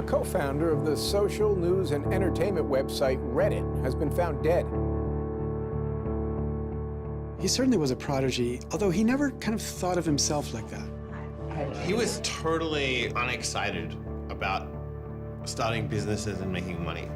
A co-founder of the social news and entertainment website Reddit has been found dead. He certainly was a prodigy, although he never kind of thought of himself like that. He was totally unexcited about starting businesses and making money.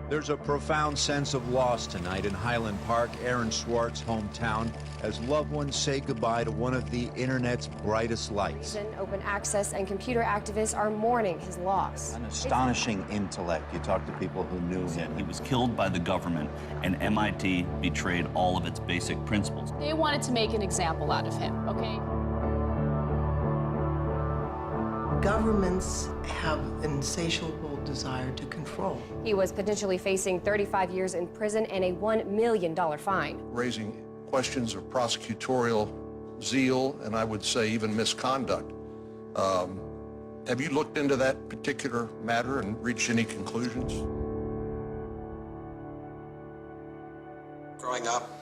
There's a profound sense of loss tonight in Highland Park, Aaron Swartz' hometown, as loved ones say goodbye to one of the internet's brightest lights. Open access and computer activists are mourning his loss. An astonishing intellect. You talk to people who knew him. He was killed by the government, and MIT betrayed all of its basic principles. They wanted to make an example out of him, okay? Governments have an insatiable desire to control. He was potentially facing 35 years in prison and a $1 million fine. Raising questions of prosecutorial zeal, and I would say even misconduct. Have you looked into that particular matter and reached any conclusions? Growing up,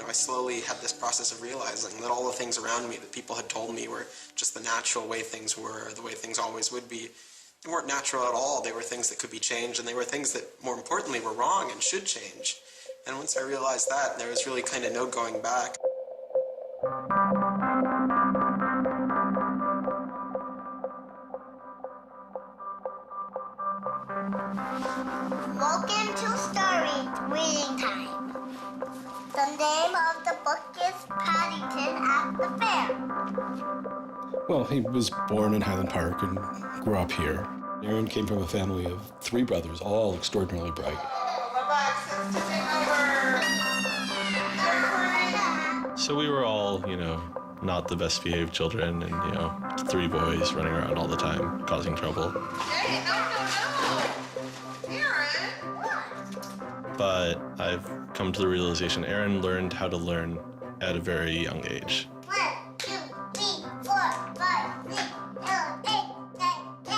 I slowly had this process of realizing that all the things around me that people had told me were just the natural way things were, the way things always would be. They weren't natural at all. They were things that could be changed, and they were things that, more importantly, were wrong and should change. And once I realized that, there was really kind of no going back. Welcome to Story Reading Time. The name of the book is Paddington at the Fair. Well, he was born in Highland Park and grew up here. Aaron came from a family of 3 brothers, all extraordinarily bright. So we were all, not the best behaved children, and, 3 boys running around all the time, causing trouble. Hey, no. Aaron, what? But I've come to the realization Aaron learned how to learn at a very young age. 1, 2, 3, 4, 5, 6, 7, 8, 9, 10.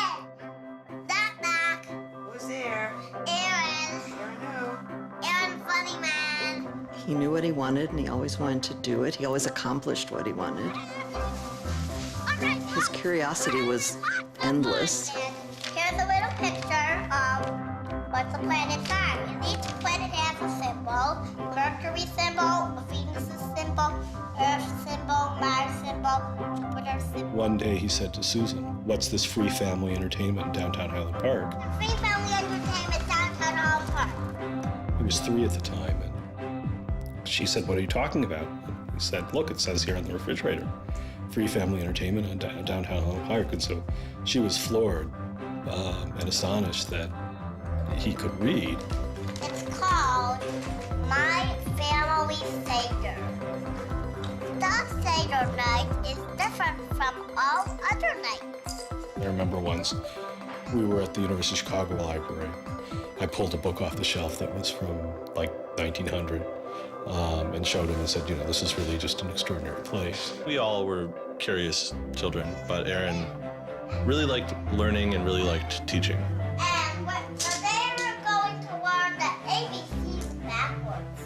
Knock, knock. Who's there? Aaron. Aaron who? Aaron, funny man. He knew what he wanted, and he always wanted to do it. He always accomplished what he wanted. His curiosity was endless. Here's a little picture of what the planets are. And each planet has a symbol. Mercury symbol, Venus symbol, Earth symbol, Mars symbol, Jupiter symbol. One day he said to Susan, "What's this free family entertainment in downtown Highland Park?" Free family entertainment downtown Highland Park. He was 3 at the time, and she said, "What are you talking about?" And he said, "Look, it says here on the refrigerator, free family entertainment in downtown Highland Park." And so she was floored and astonished that he could read. It's called My Family Seder. The Seder night is different from all other nights. I remember once we were at the University of Chicago Library. I pulled a book off the shelf that was from like 1900 and showed him and said, this is really just an extraordinary place. We all were curious children, but Aaron really liked learning and really liked teaching. And they were going to learn the ABCs backwards.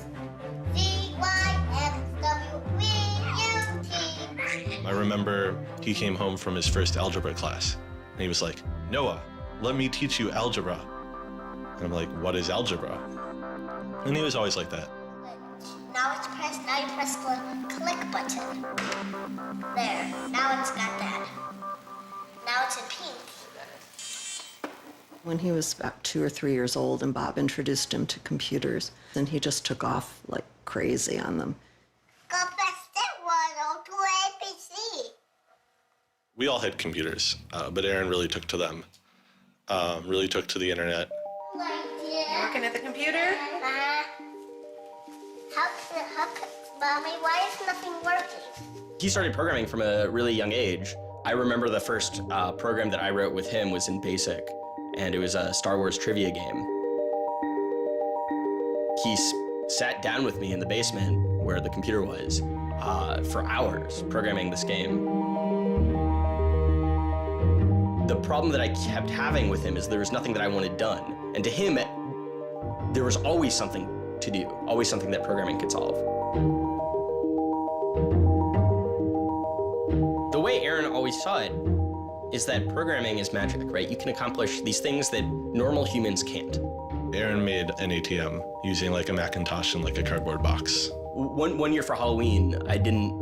Z-Y-X-W-E-U-T. I remember he came home from his first algebra class, and he was like, "Noah, let me teach you algebra." And I'm like, "What is algebra?" And he was always like that. Now you press the click button. There, now it's got that. Now it's in pink. When he was about 2 or 3 years old, and Bob introduced him to computers, and he just took off like crazy on them. Go fast at 102 ABC. We all had computers, but Aaron really took to them, really took to the internet. Working at the computer? Mommy, why is nothing working? He started programming from a really young age. I remember the first program that I wrote with him was in BASIC, and it was a Star Wars trivia game. He sat down with me in the basement where the computer was for hours programming this game. The problem that I kept having with him is there was nothing that I wanted done. And to him, there was always something to do, always something that programming could solve. The way Aaron always saw it is that programming is magic, right? You can accomplish these things that normal humans can't. Aaron made an ATM using like a Macintosh and like a cardboard box. One year for Halloween, I didn't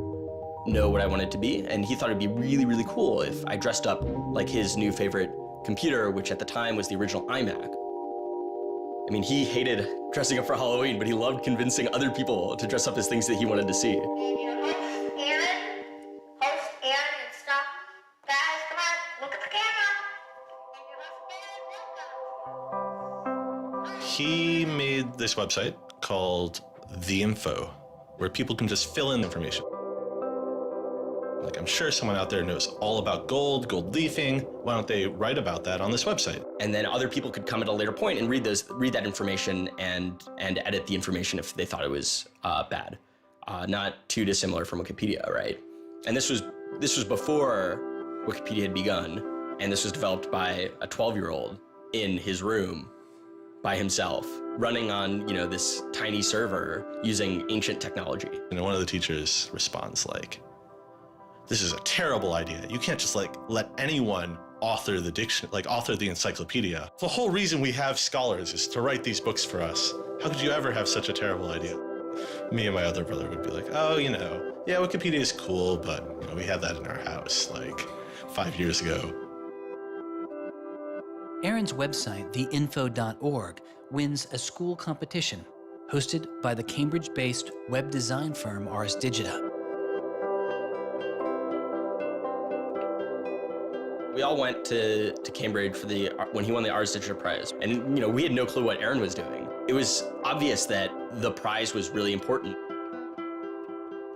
know what I wanted to be, and he thought it'd be really, really cool if I dressed up like his new favorite computer, which at the time was the original iMac. I mean, he hated dressing up for Halloween, but he loved convincing other people to dress up as things that he wanted to see. He made this website called The Info, where people can just fill in information. Like, I'm sure someone out there knows all about gold leafing. Why don't they write about that on this website? And then other people could come at a later point and read that information and edit the information if they thought it was bad. Not too dissimilar from Wikipedia, right? And this was before Wikipedia had begun, and this was developed by a 12-year-old in his room by himself, running on, this tiny server using ancient technology. And one of the teachers responds like, "This is a terrible idea. You can't just let anyone author the encyclopedia. The whole reason we have scholars is to write these books for us. How could you ever have such a terrible idea?" Me and my other brother would be like, "Oh, yeah, Wikipedia is cool, but we had that in our house like 5 years ago." Aaron's website, theinfo.org, wins a school competition hosted by the Cambridge-based web design firm Ars Digita. We all went to Cambridge for when he won the Ars Digita Prize. And, we had no clue what Aaron was doing. It was obvious that the prize was really important.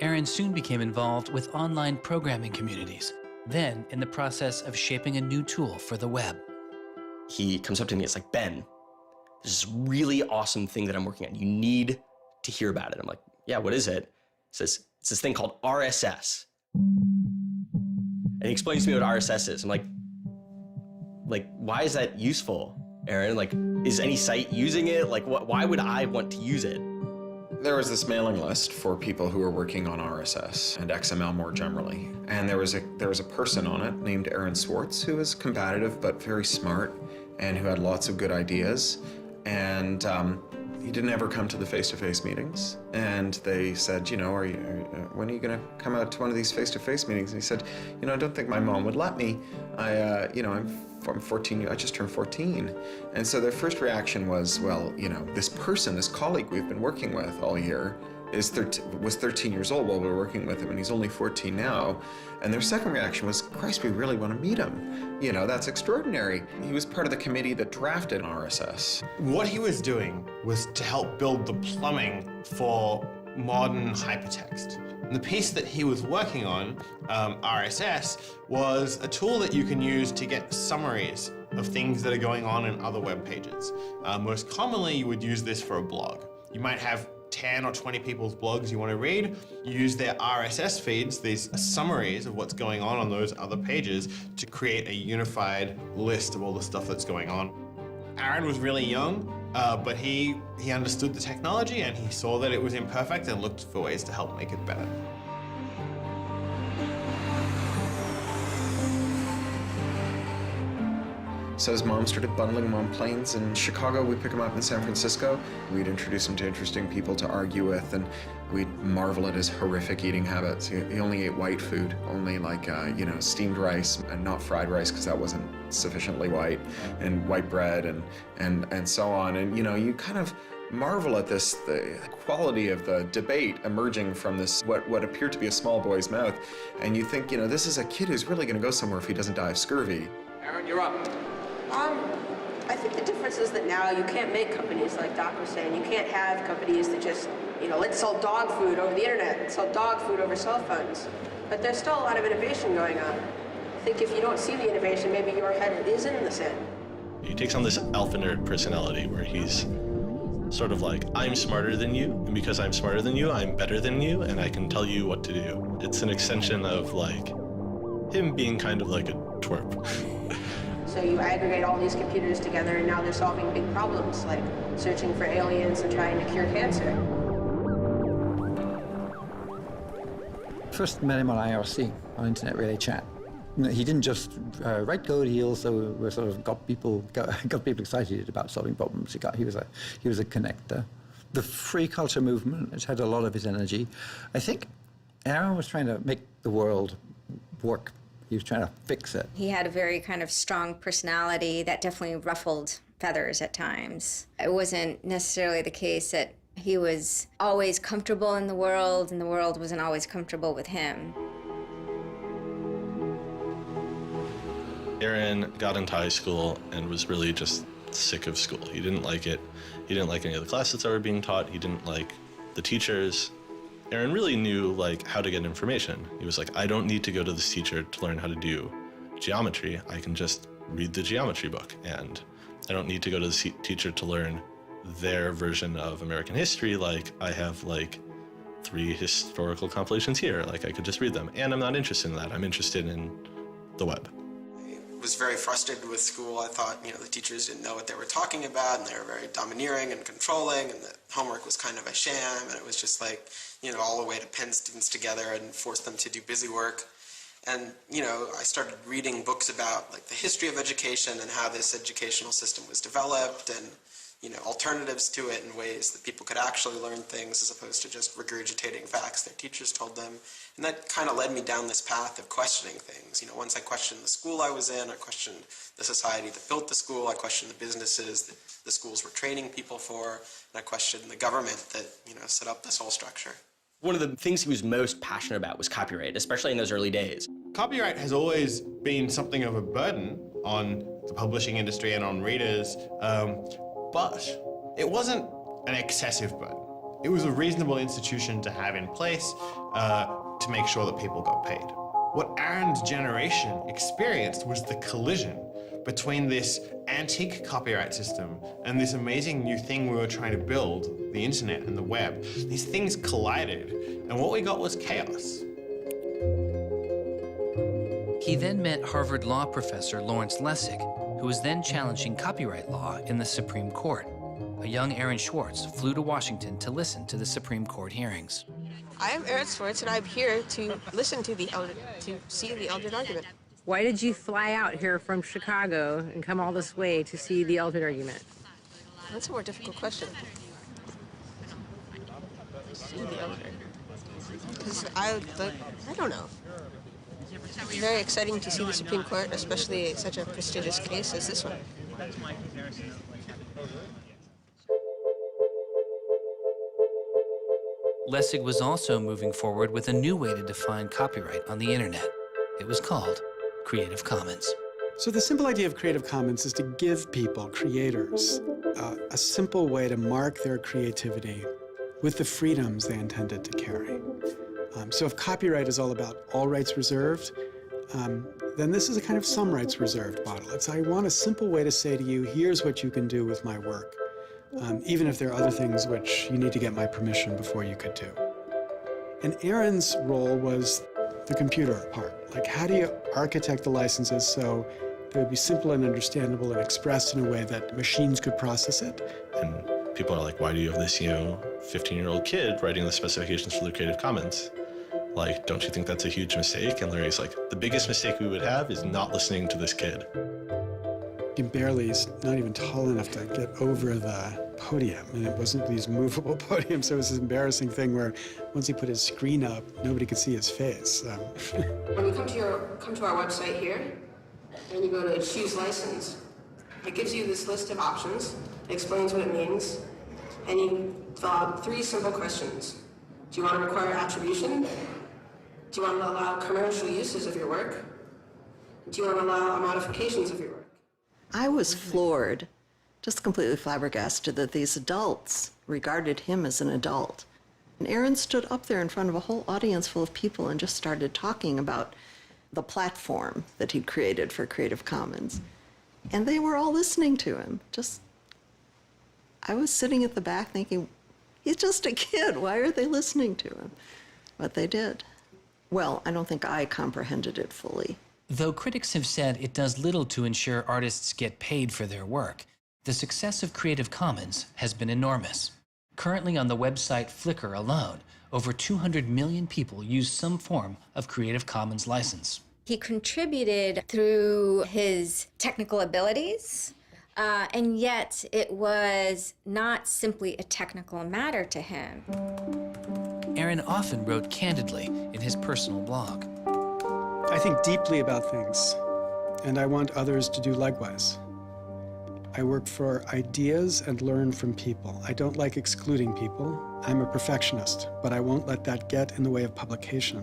Aaron soon became involved with online programming communities, then in the process of shaping a new tool for the web. He comes up to me, it's like, "Ben, there's this really awesome thing that I'm working on. You need to hear about it." I'm like, "Yeah, what is it?" He says, "It's this thing called RSS." And he explains to me what RSS is. I'm like, why is that useful, Aaron? Is any site using it? Why would I want to use it? There was this mailing list for people who were working on RSS and XML more generally. And there was a person on it named Aaron Swartz who was combative but very smart and who had lots of good ideas. And he didn't ever come to the face-to-face meetings. And they said, when are you going to come out to one of these face-to-face meetings? And he said, I don't think my mom would let me. I'm 14, I just turned 14. And so their first reaction was, well, this person, this colleague we've been working with all year was 13 years old while we were working with him, and he's only 14 now. And their second reaction was, Christ, we really want to meet him. That's extraordinary. He was part of the committee that drafted RSS. What he was doing was to help build the plumbing for modern hypertext. And the piece that he was working on, RSS, was a tool that you can use to get summaries of things that are going on in other web pages. Most commonly, you would use this for a blog. You might have 10 or 20 people's blogs you want to read. You use their RSS feeds, these summaries of what's going on those other pages, to create a unified list of all the stuff that's going on. Aaron was really young, but he understood the technology and he saw that it was imperfect and looked for ways to help make it better. So his mom started bundling him on planes in Chicago. We'd pick him up in San Francisco. We'd introduce him to interesting people to argue with, and we'd marvel at his horrific eating habits. He only ate white food, only steamed rice and not fried rice because that wasn't sufficiently white, and white bread and so on. And you kind of marvel at the quality of the debate emerging from this, what appeared to be a small boy's mouth. And you think, this is a kid who's really going to go somewhere if he doesn't die of scurvy. Aaron, you're up. I think the difference is that now you can't make companies like Doc was saying. You can't have companies that just, let's sell dog food over the internet, let's sell dog food over cell phones. But there's still a lot of innovation going on. I think if you don't see the innovation, maybe your head is in the sand. He takes on this alpha nerd personality where he's sort of like, I'm smarter than you, and because I'm smarter than you, I'm better than you, and I can tell you what to do. It's an extension of him being kind of like a twerp. So you aggregate all these computers together and now they're solving big problems like searching for aliens and trying to cure cancer. First met him on IRC, on Internet Relay Chat. He didn't just write code. He also sort of got people excited about solving problems. He was a connector. The free culture movement has had a lot of his energy. I think Aaron was trying to make the world work. He was trying to fix it. He had a very kind of strong personality that definitely ruffled feathers at times. It wasn't necessarily the case that he was always comfortable in the world and the world wasn't always comfortable with him. Aaron got into high school and was really just sick of school. He didn't like it. He didn't like any of the classes that were being taught. He didn't like the teachers. Aaron really knew how to get information. He was like, I don't need to go to this teacher to learn how to do geometry. I can just read the geometry book, and I don't need to go to the teacher to learn their version of American history. I have 3 historical compilations here. I could just read them, and I'm not interested in that. I'm interested in the web. I was very frustrated with school. I thought, the teachers didn't know what they were talking about, and they were very domineering and controlling, and the homework was kind of a sham, and it was just all a way to pin students together and force them to do busy work. And, I started reading books about the history of education and how this educational system was developed, and alternatives to it in ways that people could actually learn things as opposed to just regurgitating facts their teachers told them. And that kind of led me down this path of questioning things. Once I questioned the school I was in, I questioned the society that built the school, I questioned the businesses that the schools were training people for, and I questioned the government that, set up this whole structure. One of the things he was most passionate about was copyright, especially in those early days. Copyright has always been something of a burden on the publishing industry and on readers. But it wasn't an excessive burden. It was a reasonable institution to have in place to make sure that people got paid. What Aaron's generation experienced was the collision between this antique copyright system and this amazing new thing we were trying to build, the internet and the web. These things collided, and what we got was chaos. He then met Harvard law professor Lawrence Lessig, who was then challenging copyright law in the Supreme Court. A young Aaron Swartz flew to Washington to listen to the Supreme Court hearings. I am Aaron Swartz, and I'm here to listen to see the Eldred argument. Why did you fly out here from Chicago and come all this way to see the Eldred argument? That's a more difficult question. See the Eldred. Because I don't know. It's very exciting to see the Supreme Court, especially such a prestigious case as this one. Lessig was also moving forward with a new way to define copyright on the internet. It was called Creative Commons. So the simple idea of Creative Commons is to give people, creators, a simple way to mark their creativity with the freedoms they intended to carry. So if copyright is all about all rights reserved, then this is a kind of some rights reserved model. It's I want a simple way to say to you, here's what you can do with my work, even if there are other things which you need to get my permission before you could do. And Aaron's role was the computer part. How do you architect the licenses so they would be simple and understandable and expressed in a way that machines could process it? And people are like, why do you have this, 15-year-old kid writing the specifications for the Creative Commons? Don't you think that's a huge mistake? And Larry's like, the biggest mistake we would have is not listening to this kid. He's not even tall enough to get over the podium, and it wasn't these movable podiums, so it was this embarrassing thing where once he put his screen up, nobody could see his face. When you come to our website here, and you go to choose license, it gives you this list of options, it explains what it means, and you fill out 3 simple questions. Do you want to require attribution? Do you want to allow commercial uses of your work? Do you want to allow modifications of your work? I was floored, just completely flabbergasted that these adults regarded him as an adult. And Aaron stood up there in front of a whole audience full of people and just started talking about the platform that he'd created for Creative Commons. And they were all listening to him. I was sitting at the back thinking, he's just a kid. Why are they listening to him? But they did. Well, I don't think I comprehended it fully. Though critics have said it does little to ensure artists get paid for their work, the success of Creative Commons has been enormous. Currently on the website Flickr alone, over 200 million people use some form of Creative Commons license. He contributed through his technical abilities, and yet it was not simply a technical matter to him. Aaron often wrote candidly in his personal blog. I think deeply about things, and I want others to do likewise. I work for ideas and learn from people. I don't like excluding people. I'm a perfectionist, but I won't let that get in the way of publication.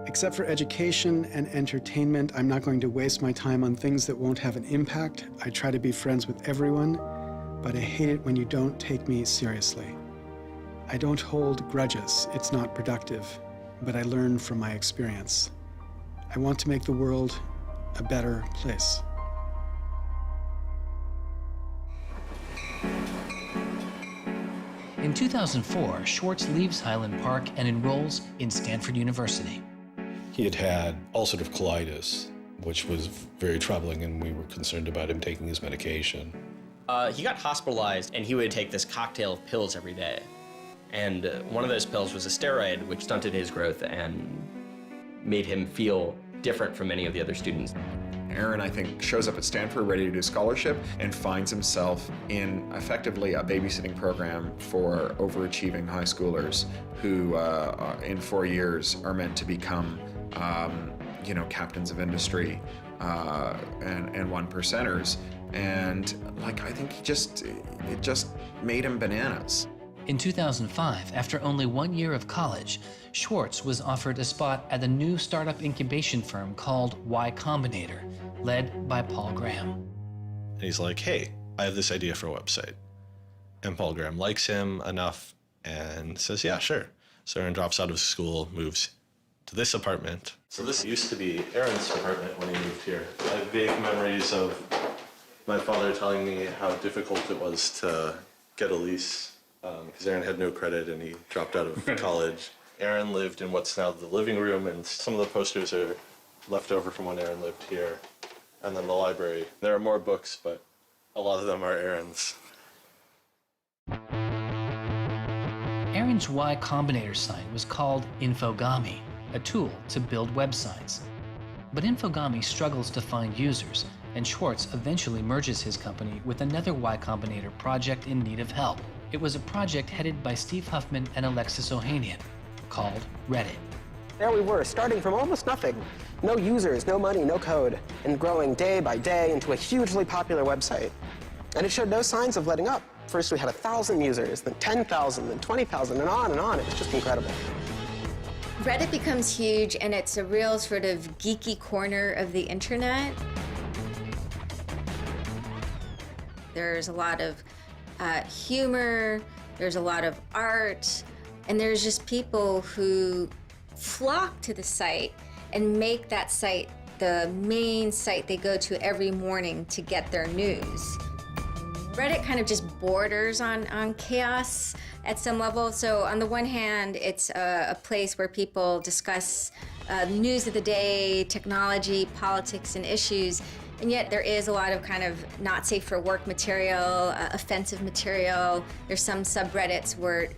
Except for education and entertainment, I'm not going to waste my time on things that won't have an impact. I try to be friends with everyone, but I hate it when you don't take me seriously. I don't hold grudges. It's not productive, but I learn from my experience. I want to make the world a better place. In 2004, Swartz leaves Highland Park and enrolls in Stanford University. He had had ulcerative colitis, which was very troubling, and we were concerned about him taking his medication. He got hospitalized, and he would take this cocktail of pills every day. And one of those pills was a steroid, which stunted his growth and made him feel different from many of the other students. Aaron, I think, shows up at Stanford ready to do scholarship and finds himself in effectively a babysitting program for overachieving high schoolers who, in 4 years, are meant to become, captains of industry and one percenters. And I think it just made him bananas. In 2005, after only 1 year of college, Swartz was offered a spot at the new startup incubation firm called Y Combinator, led by Paul Graham. And he's like, hey, I have this idea for a website. And Paul Graham likes him enough and says, yeah, sure. So Aaron drops out of school, moves to this apartment. So this used to be Aaron's apartment when he moved here. I have vague memories of my father telling me how difficult it was to get a lease because Aaron had no credit and he dropped out of college. Aaron lived in what's now the living room, and some of the posters are left over from when Aaron lived here. And then the library. There are more books, but a lot of them are Aaron's. Aaron's Y Combinator site was called Infogami, a tool to build websites. But Infogami struggles to find users, and Swartz eventually merges his company with another Y Combinator project in need of help. It was a project headed by Steve Huffman and Alexis Ohanian, called Reddit. There we were, starting from almost nothing. No users, no money, no code, and growing day by day into a hugely popular website. And it showed no signs of letting up. First we had 1,000 users, then 10,000, then 20,000, and on and on. It was just incredible. Reddit becomes huge, and it's a real sort of geeky corner of the internet. There's a lot of humor, there's a lot of art, and there's just people who flock to the site and make that site the main site they go to every morning to get their news. Reddit kind of just borders on chaos at some level. So on the one hand, it's a place where people discuss news of the day, technology, politics, and issues. And yet there is a lot of kind of not safe for work material, offensive material. There's some subreddits where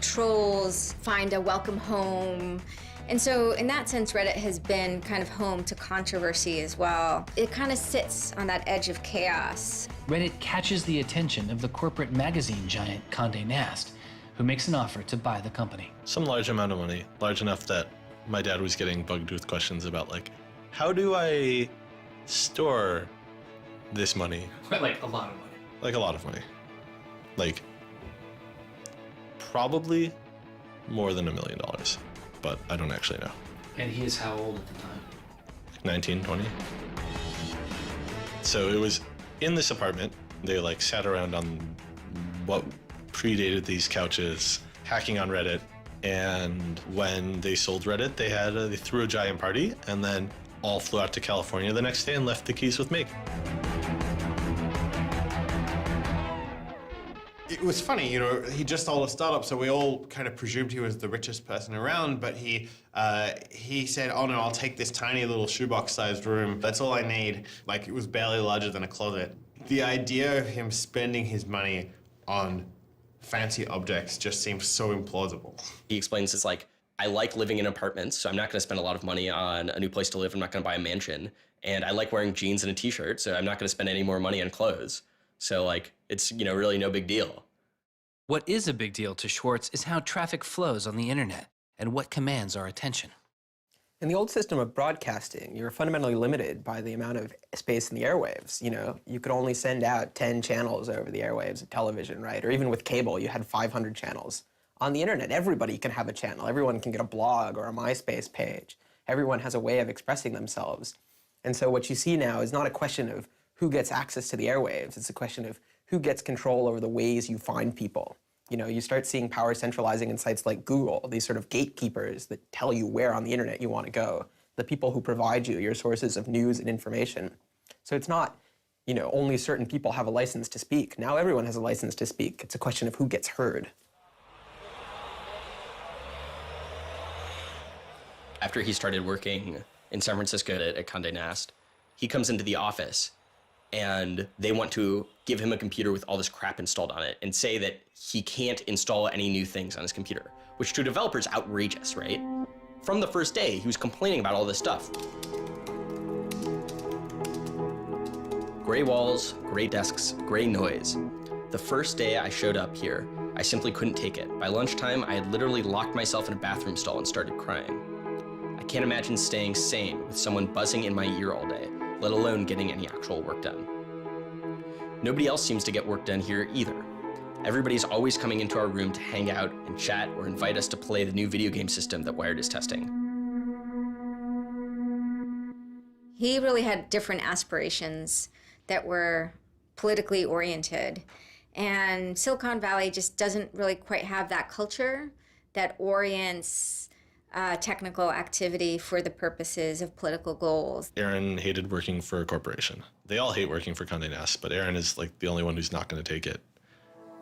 trolls find a welcome home. And so in that sense, Reddit has been kind of home to controversy as well. It kind of sits on that edge of chaos. Reddit catches the attention of the corporate magazine giant Condé Nast, who makes an offer to buy the company. Some large amount of money, large enough that my dad was getting bugged with questions about how do I store this money? Like a lot of money. Like a lot of money. Probably more than $1 million, but I don't actually know. And he is how old at the time? 19, 20. So it was in this apartment. They sat around on what predated these couches, hacking on Reddit. And when they sold Reddit, they threw a giant party and then all flew out to California the next day and left the keys with me. It was funny, he just sold a startup, so we all kind of presumed he was the richest person around, but he said, oh no, I'll take this tiny little shoebox-sized room. That's all I need. It was barely larger than a closet. The idea of him spending his money on fancy objects just seems so implausible. He explains it's I like living in apartments, so I'm not going to spend a lot of money on a new place to live. I'm not going to buy a mansion. And I like wearing jeans and a t-shirt, so I'm not going to spend any more money on clothes. So like, it's, you know, really no big deal. What is a big deal to Swartz is how traffic flows on the internet and what commands our attention. In the old system of broadcasting, you were fundamentally limited by the amount of space in the airwaves. You know, you could only send out 10 channels over the airwaves of television, right? Or even with cable, you had 500 channels. On the internet, everybody can have a channel. Everyone can get a blog or a MySpace page. Everyone has a way of expressing themselves. And so what you see now is not a question of who gets access to the airwaves. It's a question of who gets control over the ways you find people. You know, you start seeing power centralizing in sites like Google, these sort of gatekeepers that tell you where on the internet you want to go, the people who provide you your sources of news and information. So it's not, you know, only certain people have a license to speak. Now everyone has a license to speak. It's a question of who gets heard. After he started working in San Francisco at Condé Nast, he comes into the office and they want to give him a computer with all this crap installed on it and say that he can't install any new things on his computer, which to a developer is outrageous, right? From the first day, he was complaining about all this stuff. Gray walls, gray desks, gray noise. The first day I showed up here, I simply couldn't take it. By lunchtime, I had literally locked myself in a bathroom stall and started crying. I can't imagine staying sane with someone buzzing in my ear all day, let alone getting any actual work done. Nobody else seems to get work done here either. Everybody's always coming into our room to hang out and chat or invite us to play the new video game system that Wired is testing. He really had different aspirations that were politically oriented. And Silicon Valley just doesn't really quite have that culture that orients technical activity for the purposes of political goals. Aaron hated working for a corporation. They all hate working for Condé Nast, but Aaron is like the only one who's not going to take it.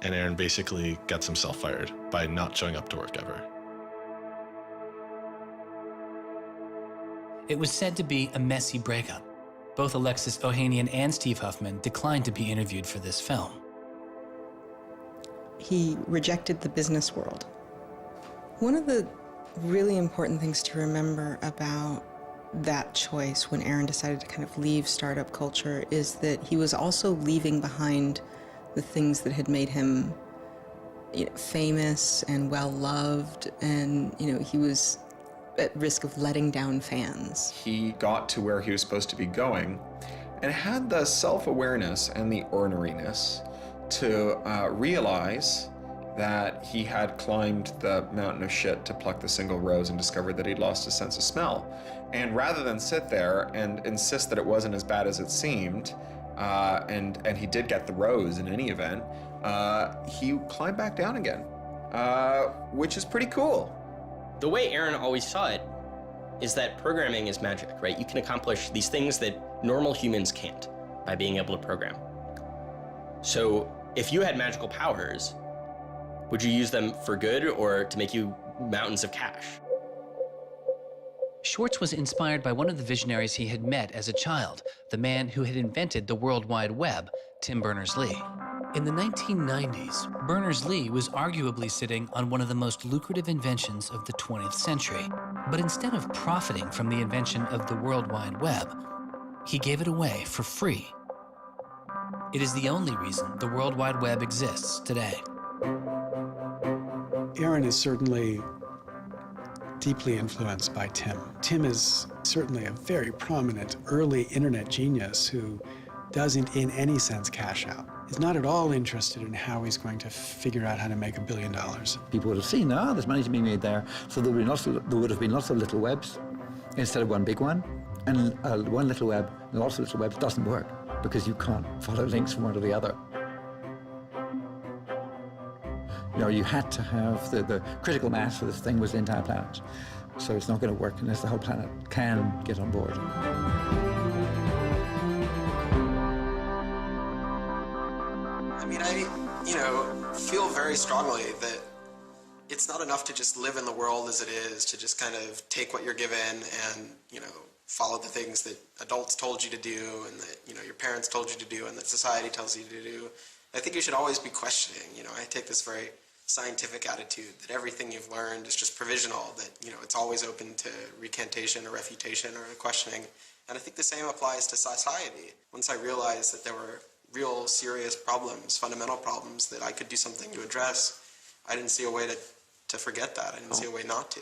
And Aaron basically gets himself fired by not showing up to work ever. It was said to be a messy breakup. Both Alexis Ohanian and Steve Huffman declined to be interviewed for this film. He rejected the business world. One of the really important things to remember about that choice when Aaron decided to kind of leave startup culture is that he was also leaving behind the things that had made him, you know, famous and well-loved, and, you know, he was at risk of letting down fans. He got to where he was supposed to be going and had the self-awareness and the orneriness to realize that he had climbed the mountain of shit to pluck the single rose and discovered that he'd lost his sense of smell. And rather than sit there and insist that it wasn't as bad as it seemed, and he did get the rose in any event, he climbed back down again, which is pretty cool. The way Aaron always saw it is that programming is magic, right? You can accomplish these things that normal humans can't by being able to program. So if you had magical powers, would you use them for good or to make you mountains of cash? Swartz was inspired by one of the visionaries he had met as a child, the man who had invented the World Wide Web, Tim Berners-Lee. In the 1990s, Berners-Lee was arguably sitting on one of the most lucrative inventions of the 20th century. But instead of profiting from the invention of the World Wide Web, he gave it away for free. It is the only reason the World Wide Web exists today. Aaron is certainly deeply influenced by Tim. Tim is certainly a very prominent early internet genius who doesn't in any sense cash out. He's not at all interested in how he's going to figure out how to make $1 billion. People would have seen, there's money to be made there. So there would have been lots of little webs instead of one big one. And one little web and lots of little webs doesn't work because you can't follow links from one to the other. You know, you had to have the critical mass for this thing was the entire planet. So it's not going to work unless the whole planet can get on board. I mean, I feel very strongly that it's not enough to just live in the world as it is, to just kind of take what you're given and, follow the things that adults told you to do and that, your parents told you to do and that society tells you to do. I think you should always be questioning. I take this very scientific attitude that everything you've learned is just provisional, that, you know, it's always open to recantation or refutation or questioning. And I think the same applies to society. Once I realized that there were real serious problems, fundamental problems that I could do something to address, I didn't see a way to forget that. I didn't see a way not to.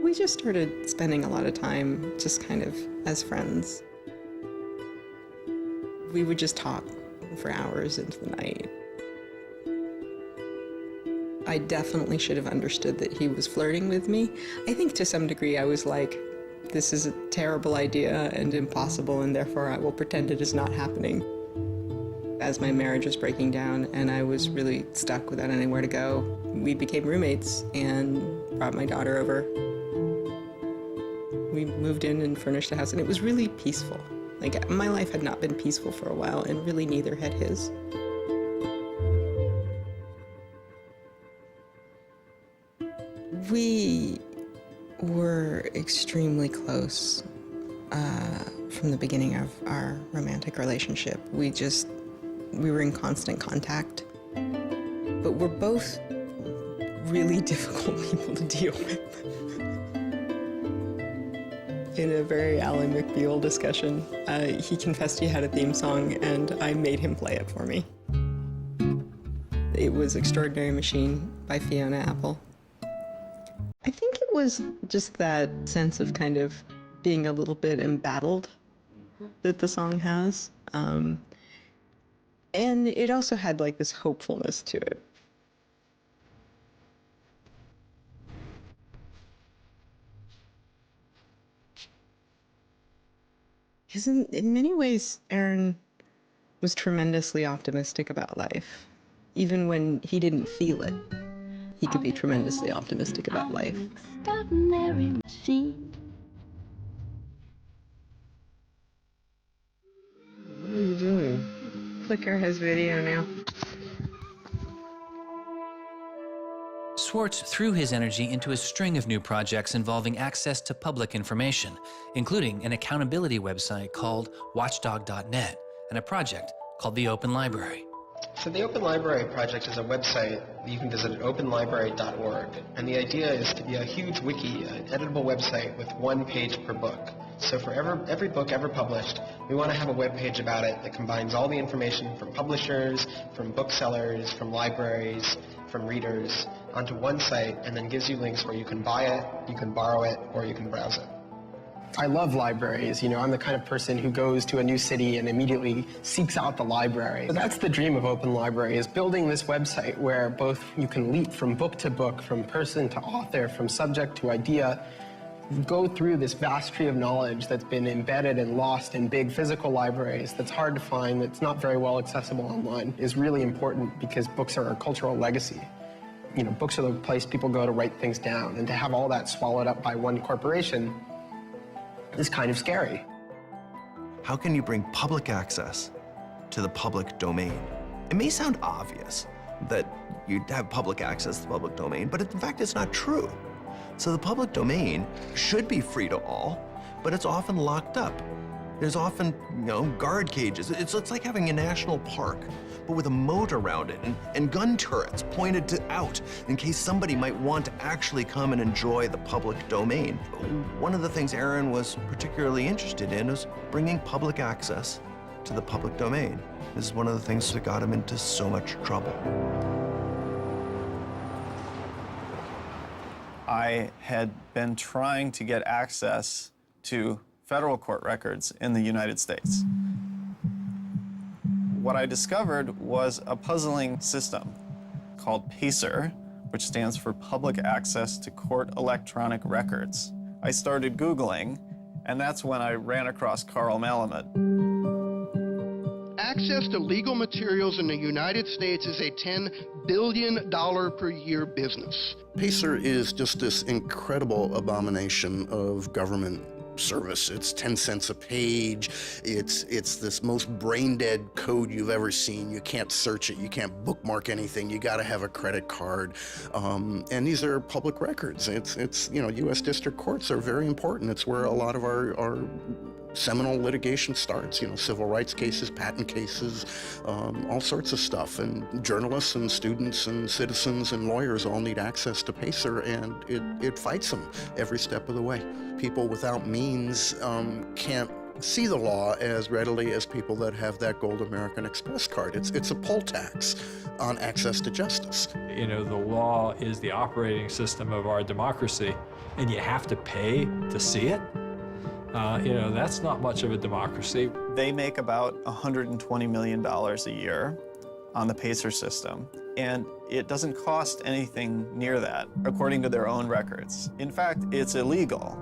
We just started spending a lot of time just kind of as friends. We would just talk for hours into the night. I definitely should have understood that he was flirting with me. I think to some degree I was like, this is a terrible idea and impossible, and therefore I will pretend it is not happening. As my marriage was breaking down and I was really stuck without anywhere to go, we became roommates and brought my daughter over. We moved in and furnished a house, and it was really peaceful. Like, my life had not been peaceful for a while, and really neither had his. We were extremely close from the beginning of our romantic relationship. We were in constant contact. But we're both really difficult people to deal with. In a very Ally McBeal discussion, he confessed he had a theme song, and I made him play it for me. It was Extraordinary Machine by Fiona Apple. I think it was just that sense of kind of being a little bit embattled that the song has. And it also had like this hopefulness to it. In many ways, Aaron was tremendously optimistic about life. Even when he didn't feel it, he could be tremendously optimistic about life. Extraordinary machine. What are you doing? Flickr has video now. Swartz threw his energy into a string of new projects involving access to public information, including an accountability website called watchdog.net and a project called the Open Library. So the Open Library project is a website that you can visit at openlibrary.org, and the idea is to be a huge wiki, an editable website with one page per book. So for every book ever published, we want to have a web page about it that combines all the information from publishers, from booksellers, from libraries, from readers, onto one site, and then gives you links where you can buy it, you can borrow it, or you can browse it. I love libraries. You know, I'm the kind of person who goes to a new city and immediately seeks out the library. So that's the dream of Open Library, is building this website where both you can leap from book to book, from person to author, from subject to idea, go through this vast tree of knowledge that's been embedded and lost in big physical libraries that's hard to find, that's not very well accessible online, is really important because books are a cultural legacy. You know, books are the place people go to write things down, and to have all that swallowed up by one corporation is kind of scary. How can you bring public access to the public domain? It may sound obvious that you'd have public access to the public domain, but in fact, it's not true. So the public domain should be free to all, but it's often locked up. There's often, guard cages. It's like having a national park, but with a moat around it and gun turrets pointed out in case somebody might want to actually come and enjoy the public domain. One of the things Aaron was particularly interested in is bringing public access to the public domain. This is one of the things that got him into so much trouble. I had been trying to get access to federal court records in the United States. What I discovered was a puzzling system called PACER, which stands for Public Access to Court Electronic Records. I started Googling, and that's when I ran across Carl Malamud. Access to legal materials in the United States is a $10 billion per year business. PACER is just this incredible abomination of government service. It's 10 cents a page. It's this most brain-dead code you've ever seen. You can't search it. You can't bookmark anything. You got to have a credit card. And these are public records. It's U.S. district courts are very important. It's where a lot of our seminal litigation starts, civil rights cases, patent cases, all sorts of stuff. And journalists and students and citizens and lawyers all need access to PACER, and it fights them every step of the way. People without means can't see the law as readily as people that have that gold American Express card. It's a poll tax on access to justice. The law is the operating system of our democracy, and you have to pay to see it. That's not much of a democracy. They make about $120 million a year on the PACER system, and it doesn't cost anything near that, according to their own records. In fact, it's illegal.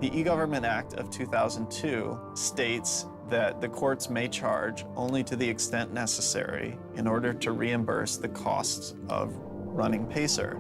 The E-Government Act of 2002 states that the courts may charge only to the extent necessary in order to reimburse the costs of running PACER.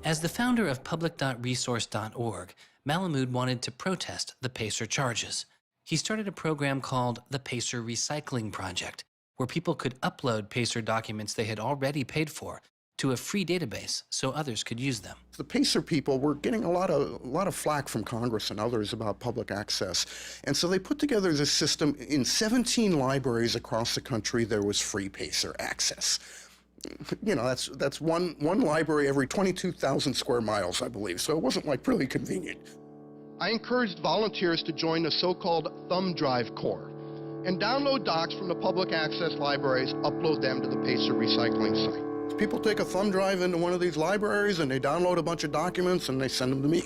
As the founder of public.resource.org, Malamud wanted to protest the PACER charges. He started a program called the PACER Recycling Project, where people could upload PACER documents they had already paid for to a free database so others could use them. The PACER people were getting a lot of flack from Congress and others about public access. And so they put together this system. In 17 libraries across the country, there was free PACER access. That's one library every 22,000 square miles, I believe. So it wasn't really convenient. I encouraged volunteers to join the so-called Thumb Drive Corps and download docs from the public access libraries, upload them to the PACER recycling site. People take a thumb drive into one of these libraries and they download a bunch of documents and they send them to me.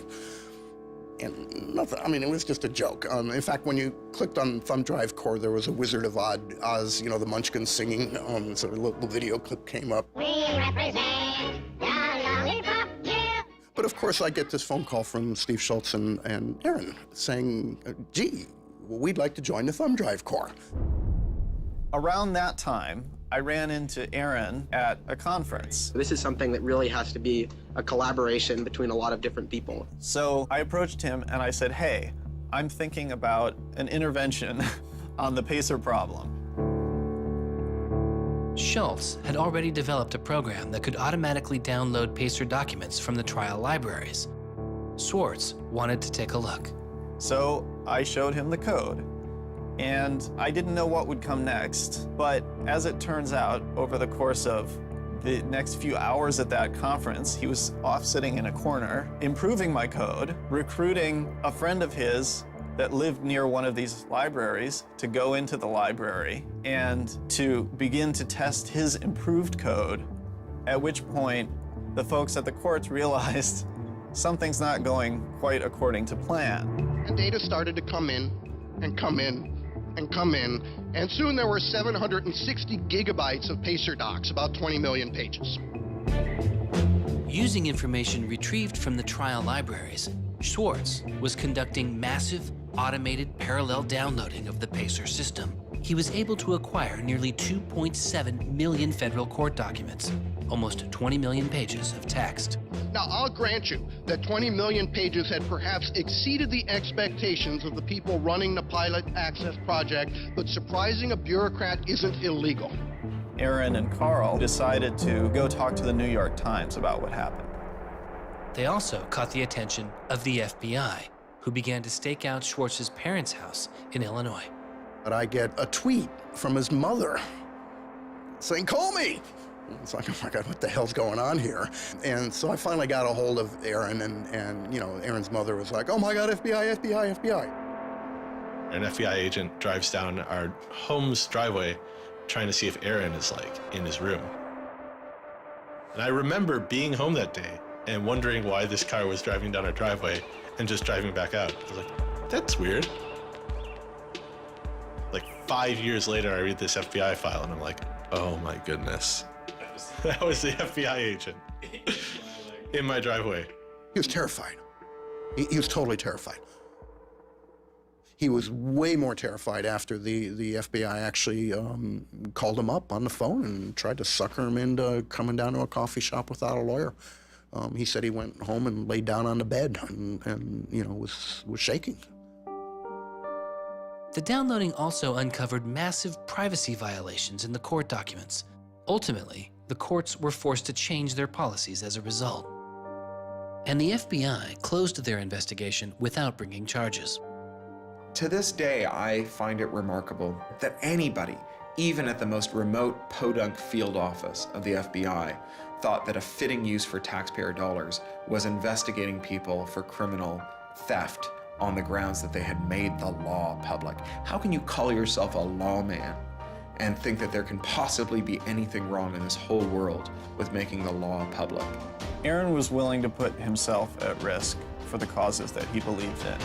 And nothing, it was just a joke. In fact, when you clicked on Thumb Drive Core, there was a Wizard of Oz, the Munchkins singing, so a little video clip came up. We represent the lollipop, yeah. But of course, I get this phone call from Steve Schultz and Aaron saying, gee, we'd like to join the Thumb Drive Corps. Around that time, I ran into Aaron at a conference. This is something that really has to be a collaboration between a lot of different people. So I approached him and I said, hey, I'm thinking about an intervention on the PACER problem. Schultz had already developed a program that could automatically download PACER documents from the trial libraries. Swartz wanted to take a look. So I showed him the code. And I didn't know what would come next, but as it turns out, over the course of the next few hours at that conference, he was off sitting in a corner, improving my code, recruiting a friend of his that lived near one of these libraries to go into the library and to begin to test his improved code, at which point the folks at the courts realized something's not going quite according to plan. And data started to come in and come in and come in, and soon there were 760 gigabytes of PACER docs, about 20 million pages. Using information retrieved from the trial libraries, Swartz was conducting massive, automated parallel downloading of the PACER system. He was able to acquire nearly 2.7 million federal court documents, almost 20 million pages of text. Now, I'll grant you that 20 million pages had perhaps exceeded the expectations of the people running the Pilot Access Project, but surprising a bureaucrat isn't illegal. Aaron and Carl decided to go talk to the New York Times about what happened. They also caught the attention of the FBI, who began to stake out Schwartz's parents' house in Illinois. But I get a tweet from his mother saying, call me. It's like, oh my God, what the hell's going on here? And so I finally got a hold of Aaron, and Aaron's mother was like, oh my God, FBI, FBI, FBI. An FBI agent drives down our home's driveway trying to see if Aaron is in his room. And I remember being home that day and wondering why this car was driving down our driveway and just driving back out. I was like, that's weird. 5 years later, I read this FBI file and I'm like, oh my goodness. That was the FBI agent in my driveway. He was terrified. He was totally terrified. He was way more terrified after the FBI actually called him up on the phone and tried to sucker him into coming down to a coffee shop without a lawyer. He said he went home and laid down on the bed and was shaking. The downloading also uncovered massive privacy violations in the court documents. Ultimately, the courts were forced to change their policies as a result. And the FBI closed their investigation without bringing charges. To this day, I find it remarkable that anybody, even at the most remote podunk field office of the FBI, thought that a fitting use for taxpayer dollars was investigating people for criminal theft on the grounds that they had made the law public. How can you call yourself a lawman and think that there can possibly be anything wrong in this whole world with making the law public? Aaron was willing to put himself at risk for the causes that he believed in.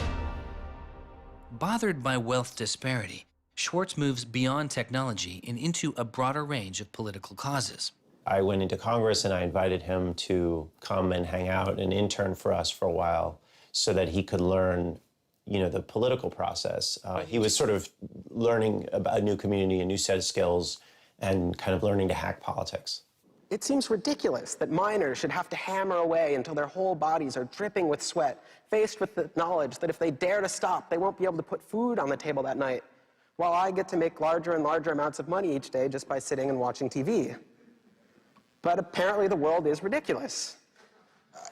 Bothered by wealth disparity, Swartz moves beyond technology and into a broader range of political causes. I went into Congress and I invited him to come and hang out and intern for us for a while so that he could learn, the political process. He was sort of learning about a new community, a new set of skills, and kind of learning to hack politics. It seems ridiculous that miners should have to hammer away until their whole bodies are dripping with sweat, faced with the knowledge that if they dare to stop, they won't be able to put food on the table that night, while I get to make larger and larger amounts of money each day just by sitting and watching TV. But apparently the world is ridiculous.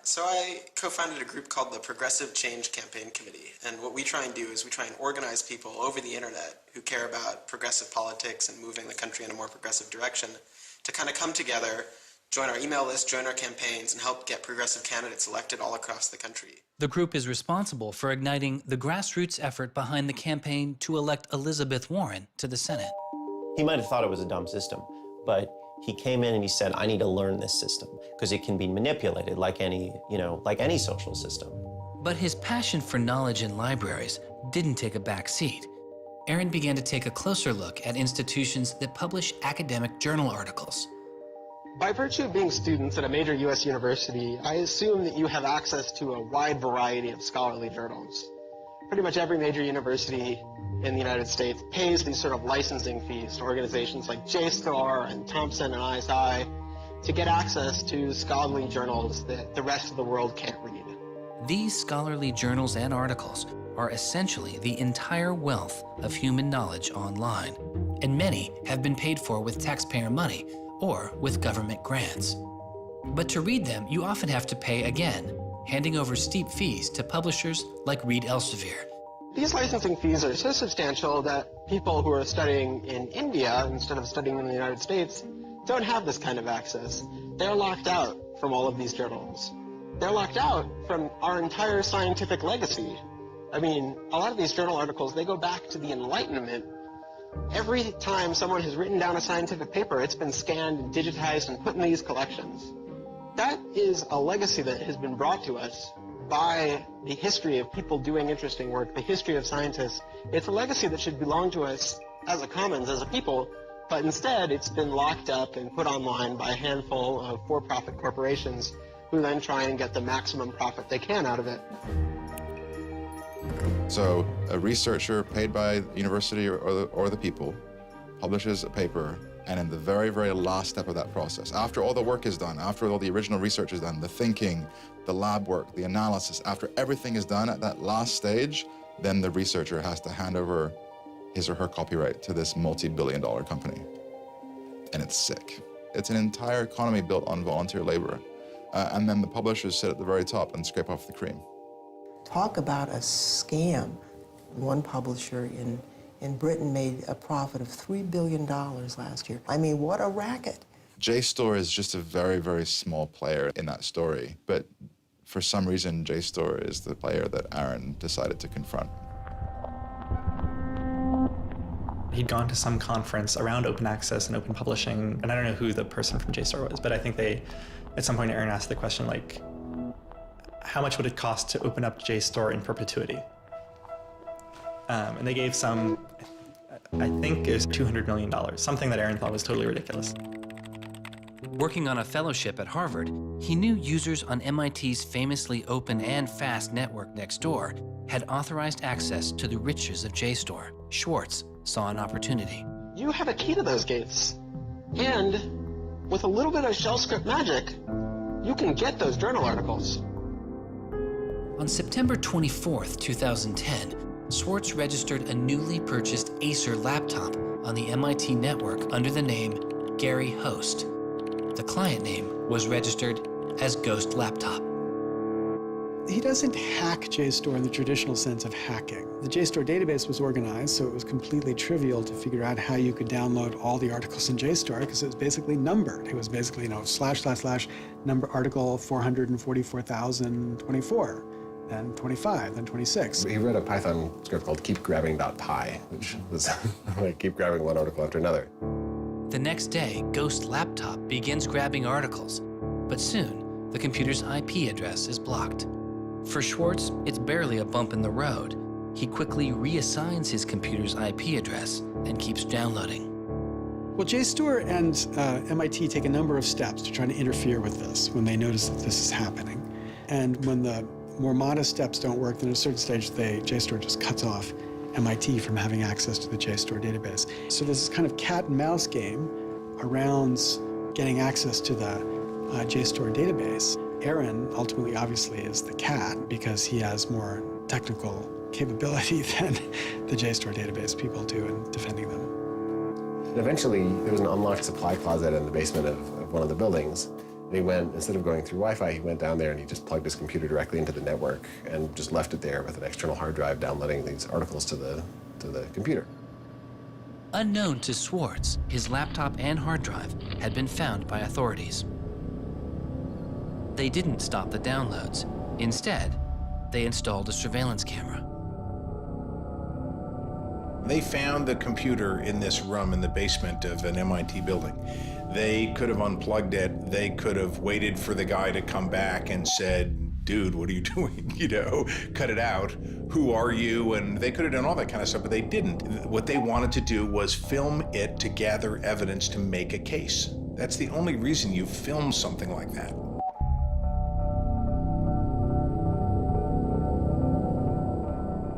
So I co-founded a group called the Progressive Change Campaign Committee, and what we try and do is we try and organize people over the internet who care about progressive politics and moving the country in a more progressive direction to kind of come together, join our email list, join our campaigns, and help get progressive candidates elected all across the country. The group is responsible for igniting the grassroots effort behind the campaign to elect Elizabeth Warren to the Senate. He might have thought it was a dumb system, but he came in and he said, I need to learn this system because it can be manipulated like any social system. But his passion for knowledge in libraries didn't take a back seat. Aaron began to take a closer look at institutions that publish academic journal articles. By virtue of being students at a major U.S. university, I assume that you have access to a wide variety of scholarly journals. Pretty much every major university in the United States pays these sort of licensing fees to organizations like JSTOR and Thomson and ISI to get access to scholarly journals that the rest of the world can't read. These scholarly journals and articles are essentially the entire wealth of human knowledge online, and many have been paid for with taxpayer money or with government grants. But to read them, you often have to pay again, handing over steep fees to publishers like Reed Elsevier. These licensing fees are so substantial that people who are studying in India instead of studying in the United States don't have this kind of access. They're locked out from all of these journals. They're locked out from our entire scientific legacy. I mean, a lot of these journal articles, they go back to the Enlightenment. Every time someone has written down a scientific paper, it's been scanned and digitized and put in these collections. That is a legacy that has been brought to us by the history of people doing interesting work, the history of scientists. It's a legacy that should belong to us as a commons, as a people, but instead it's been locked up and put online by a handful of for-profit corporations who then try and get the maximum profit they can out of it. So a researcher paid by the university or the people publishes a paper, and in the very, very last step of that process, after all the work is done, after all the original research is done, the thinking, the lab work, the analysis, after everything is done at that last stage, then the researcher has to hand over his or her copyright to this multi-billion-dollar company. And it's sick. It's an entire economy built on volunteer labor. And then the publishers sit at the very top and scrape off the cream. Talk about a scam. One publisher in Britain made a profit of $3 billion last year. I mean, what a racket. JSTOR is just a very, very small player in that story, but for some reason, JSTOR is the player that Aaron decided to confront. He'd gone to some conference around open access and open publishing, and I don't know who the person from JSTOR was, but I think at some point Aaron asked the question, like, how much would it cost to open up JSTOR in perpetuity? And they gave some, I think it was $200 million, something that Aaron thought was totally ridiculous. Working on a fellowship at Harvard, he knew users on MIT's famously open and fast network Nextdoor had authorized access to the riches of JSTOR. Swartz saw an opportunity. You have a key to those gates. And with a little bit of shell script magic, you can get those journal articles. On September 24th, 2010, Swartz registered a newly purchased Acer laptop on the MIT network under the name Gary Host. The client name was registered as Ghost Laptop. He doesn't hack JSTOR in the traditional sense of hacking. The JSTOR database was organized, so it was completely trivial to figure out how you could download all the articles in JSTOR because it was basically numbered. It was basically, you know, / number article 444,024, then 25, then 26. He wrote a Python script called keepgrabbing.py, which was like keep grabbing one article after another. The next day, Ghost Laptop begins grabbing articles, but soon the computer's IP address is blocked. For Swartz, it's barely a bump in the road. He quickly reassigns his computer's IP address and keeps downloading. Well, JSTOR and MIT take a number of steps to try to interfere with this when they notice that this is happening. And when the more modest steps don't work, then at a certain stage, JSTOR just cuts off MIT from having access to the JSTOR database. So there's this kind of cat and mouse game around getting access to the JSTOR database. Aaron ultimately, obviously, is the cat because he has more technical capability than the JSTOR database people do in defending them. And eventually, there was an unlocked supply closet in the basement of one of the buildings. And he went, instead of going through Wi-Fi, he went down there and he just plugged his computer directly into the network and just left it there with an external hard drive downloading these articles to the computer. Unknown to Swartz, his laptop and hard drive had been found by authorities. They didn't stop the downloads. Instead, they installed a surveillance camera. They found the computer in this room in the basement of an MIT building. They could have unplugged it. They could have waited for the guy to come back and said, dude, what are you doing? You know, cut it out. Who are you? And they could have done all that kind of stuff, but they didn't. What they wanted to do was film it to gather evidence to make a case. That's the only reason you film something like that.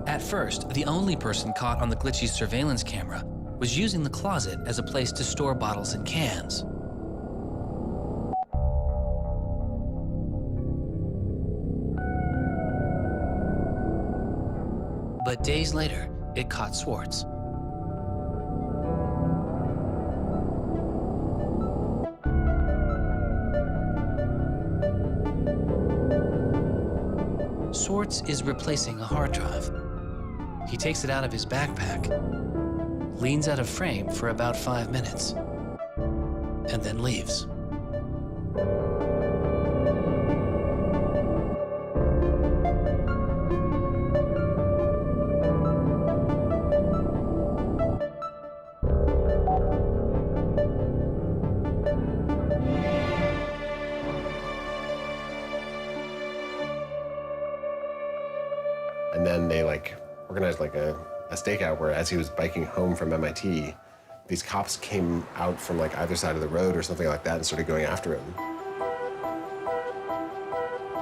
At first, the only person caught on the glitchy surveillance camera was using the closet as a place to store bottles and cans. But days later, it caught Swartz. Swartz is replacing a hard drive. He takes it out of his backpack, leans out of frame for about 5 minutes, and then leaves. And then they organized a stakeout where as he was biking home from MIT, these cops came out from either side of the road or something like that and started going after him.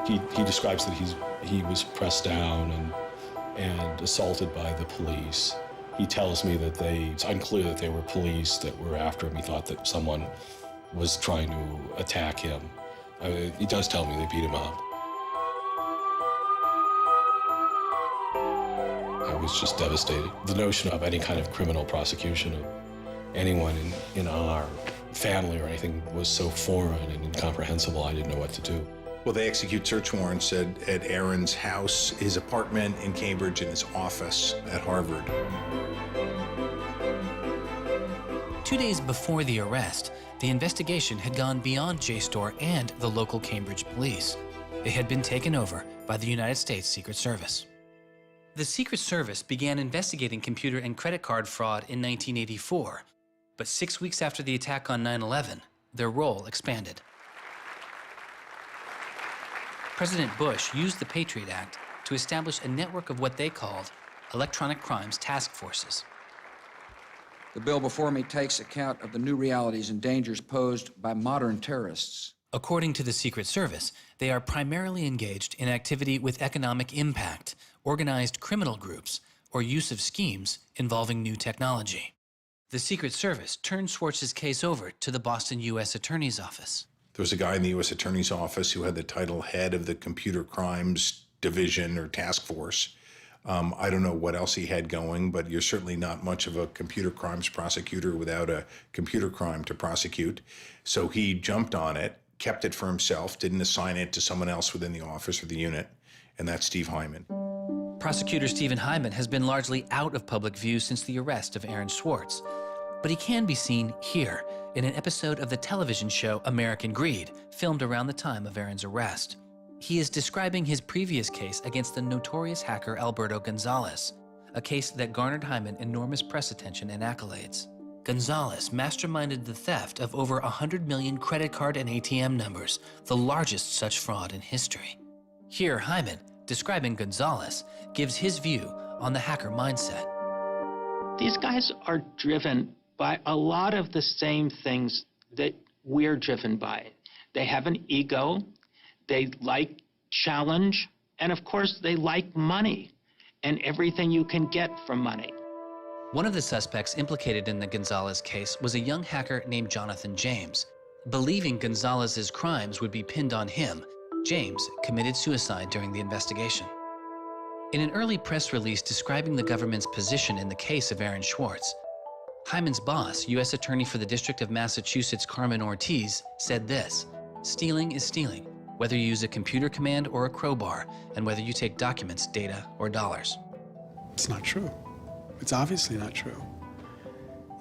He describes that he was pressed down and assaulted by the police. He tells me that it's unclear that they were police that were after him. He thought that someone was trying to attack him. He does tell me they beat him up. I was just devastated. The notion of any kind of criminal prosecution of anyone in our family or anything was so foreign and incomprehensible, I didn't know what to do. Well, they execute search warrants at Aaron's house, his apartment in Cambridge, and his office at Harvard. 2 days before the arrest, the investigation had gone beyond JSTOR and the local Cambridge police. It had been taken over by the United States Secret Service. The Secret Service began investigating computer and credit card fraud in 1984, but 6 weeks after the attack on 9/11, their role expanded. President Bush used the Patriot Act to establish a network of what they called electronic crimes task forces. The bill before me takes account of the new realities and dangers posed by modern terrorists. According to the Secret Service, they are primarily engaged in activity with economic impact, organized criminal groups, or use of schemes involving new technology. The Secret Service turned Swartz's case over to the Boston U.S. Attorney's Office. There was a guy in the U.S. Attorney's Office who had the title head of the Computer Crimes Division or Task Force. I don't know what else he had going, but you're certainly not much of a computer crimes prosecutor without a computer crime to prosecute. So he jumped on it, kept it for himself, didn't assign it to someone else within the office or the unit, and that's Steve Hyman. Prosecutor Stephen Hyman has been largely out of public view since the arrest of Aaron Swartz, but he can be seen here in an episode of the television show American Greed, filmed around the time of Aaron's arrest. He is describing his previous case against the notorious hacker Alberto Gonzalez, a case that garnered Hyman enormous press attention and accolades. Gonzalez masterminded the theft of over 100 million credit card and ATM numbers, the largest such fraud in history. Here, Hyman, describing Gonzalez, gives his view on the hacker mindset. These guys are driven by a lot of the same things that we're driven by. They have an ego, they like challenge, and of course they like money and everything you can get from money. One of the suspects implicated in the Gonzalez case was a young hacker named Jonathan James. Believing Gonzalez's crimes would be pinned on him, James committed suicide during the investigation. In an early press release describing the government's position in the case of Aaron Swartz, Hyman's boss, U.S. Attorney for the District of Massachusetts Carmen Ortiz, said this: "Stealing is stealing, whether you use a computer command or a crowbar, and whether you take documents, data, or dollars." It's not true. It's obviously not true.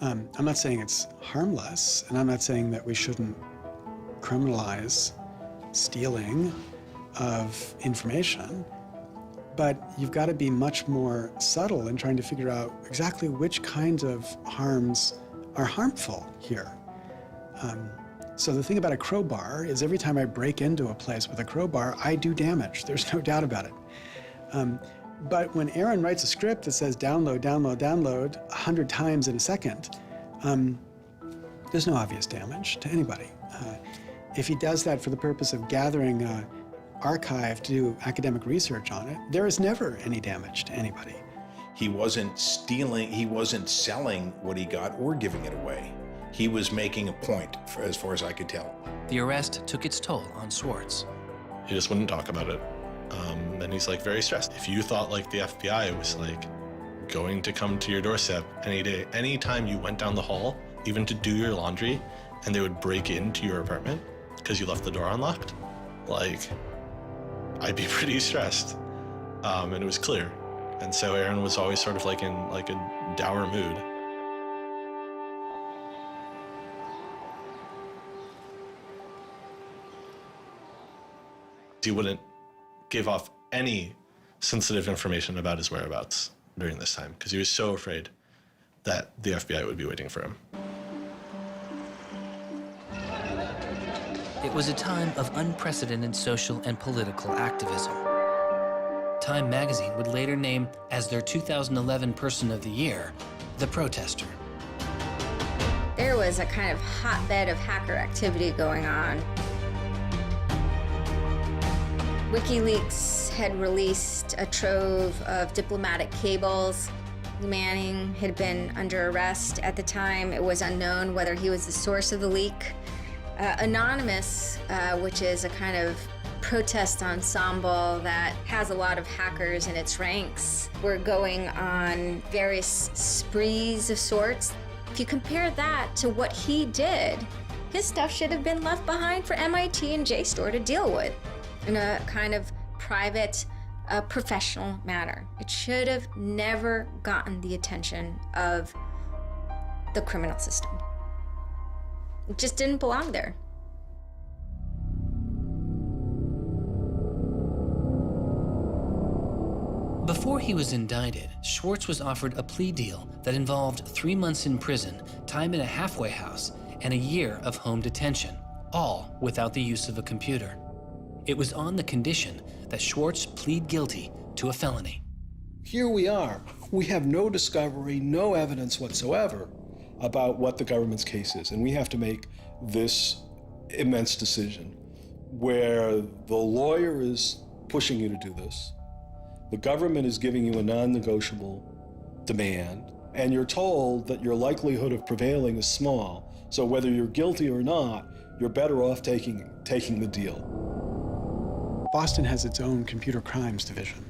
I'm not saying it's harmless, and I'm not saying that we shouldn't criminalize stealing of information, but you've got to be much more subtle in trying to figure out exactly which kinds of harms are harmful here. So the thing about a crowbar is every time I break into a place with a crowbar, I do damage. There's no doubt about it. But when Aaron writes a script that says download, download, download 100 times in a second, there's no obvious damage to anybody. If he does that for the purpose of gathering an archive to do academic research on it, there is never any damage to anybody. He wasn't stealing, he wasn't selling what he got or giving it away. He was making a point, as far as I could tell. The arrest took its toll on Swartz. He just wouldn't talk about it. And he's like very stressed. If you thought like the FBI was like going to come to your doorstep any day, anytime you went down the hall, even to do your laundry, and they would break into your apartment because you left the door unlocked, like, I'd be pretty stressed. And it was clear. And so Aaron was always sort of like in like a dour mood. He wouldn't give off any sensitive information about his whereabouts during this time because he was so afraid that the FBI would be waiting for him. It was a time of unprecedented social and political activism. Time magazine would later name as their 2011 Person of the Year, the protester. There was a kind of hotbed of hacker activity going on. WikiLeaks had released a trove of diplomatic cables. Manning had been under arrest at the time. It was unknown whether he was the source of the leak. Anonymous, which is a kind of protest ensemble that has a lot of hackers in its ranks, were going on various sprees of sorts. If you compare that to what he did, his stuff should have been left behind for MIT and JSTOR to deal with in a kind of private, professional manner. It should have never gotten the attention of the criminal system. It just didn't belong there. Before he was indicted, Swartz was offered a plea deal that involved 3 months in prison, time in a halfway house, and a year of home detention, all without the use of a computer. It was on the condition that Swartz plead guilty to a felony. Here we are. We have no discovery, no evidence whatsoever about what the government's case is, and we have to make this immense decision where the lawyer is pushing you to do this, the government is giving you a non-negotiable demand, and you're told that your likelihood of prevailing is small, so whether you're guilty or not, you're better off taking the deal. Boston has its own computer crimes division.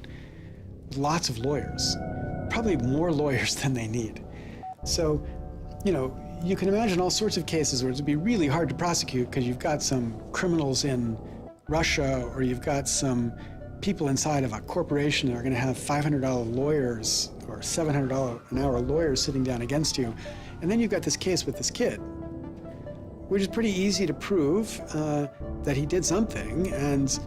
Lots of lawyers, probably more lawyers than they need. So, you know, you can imagine all sorts of cases where it'd be really hard to prosecute because you've got some criminals in Russia or you've got some people inside of a corporation are going to have $500 lawyers or $700 an hour lawyers sitting down against you. And then you've got this case with this kid, which is pretty easy to prove that he did something, and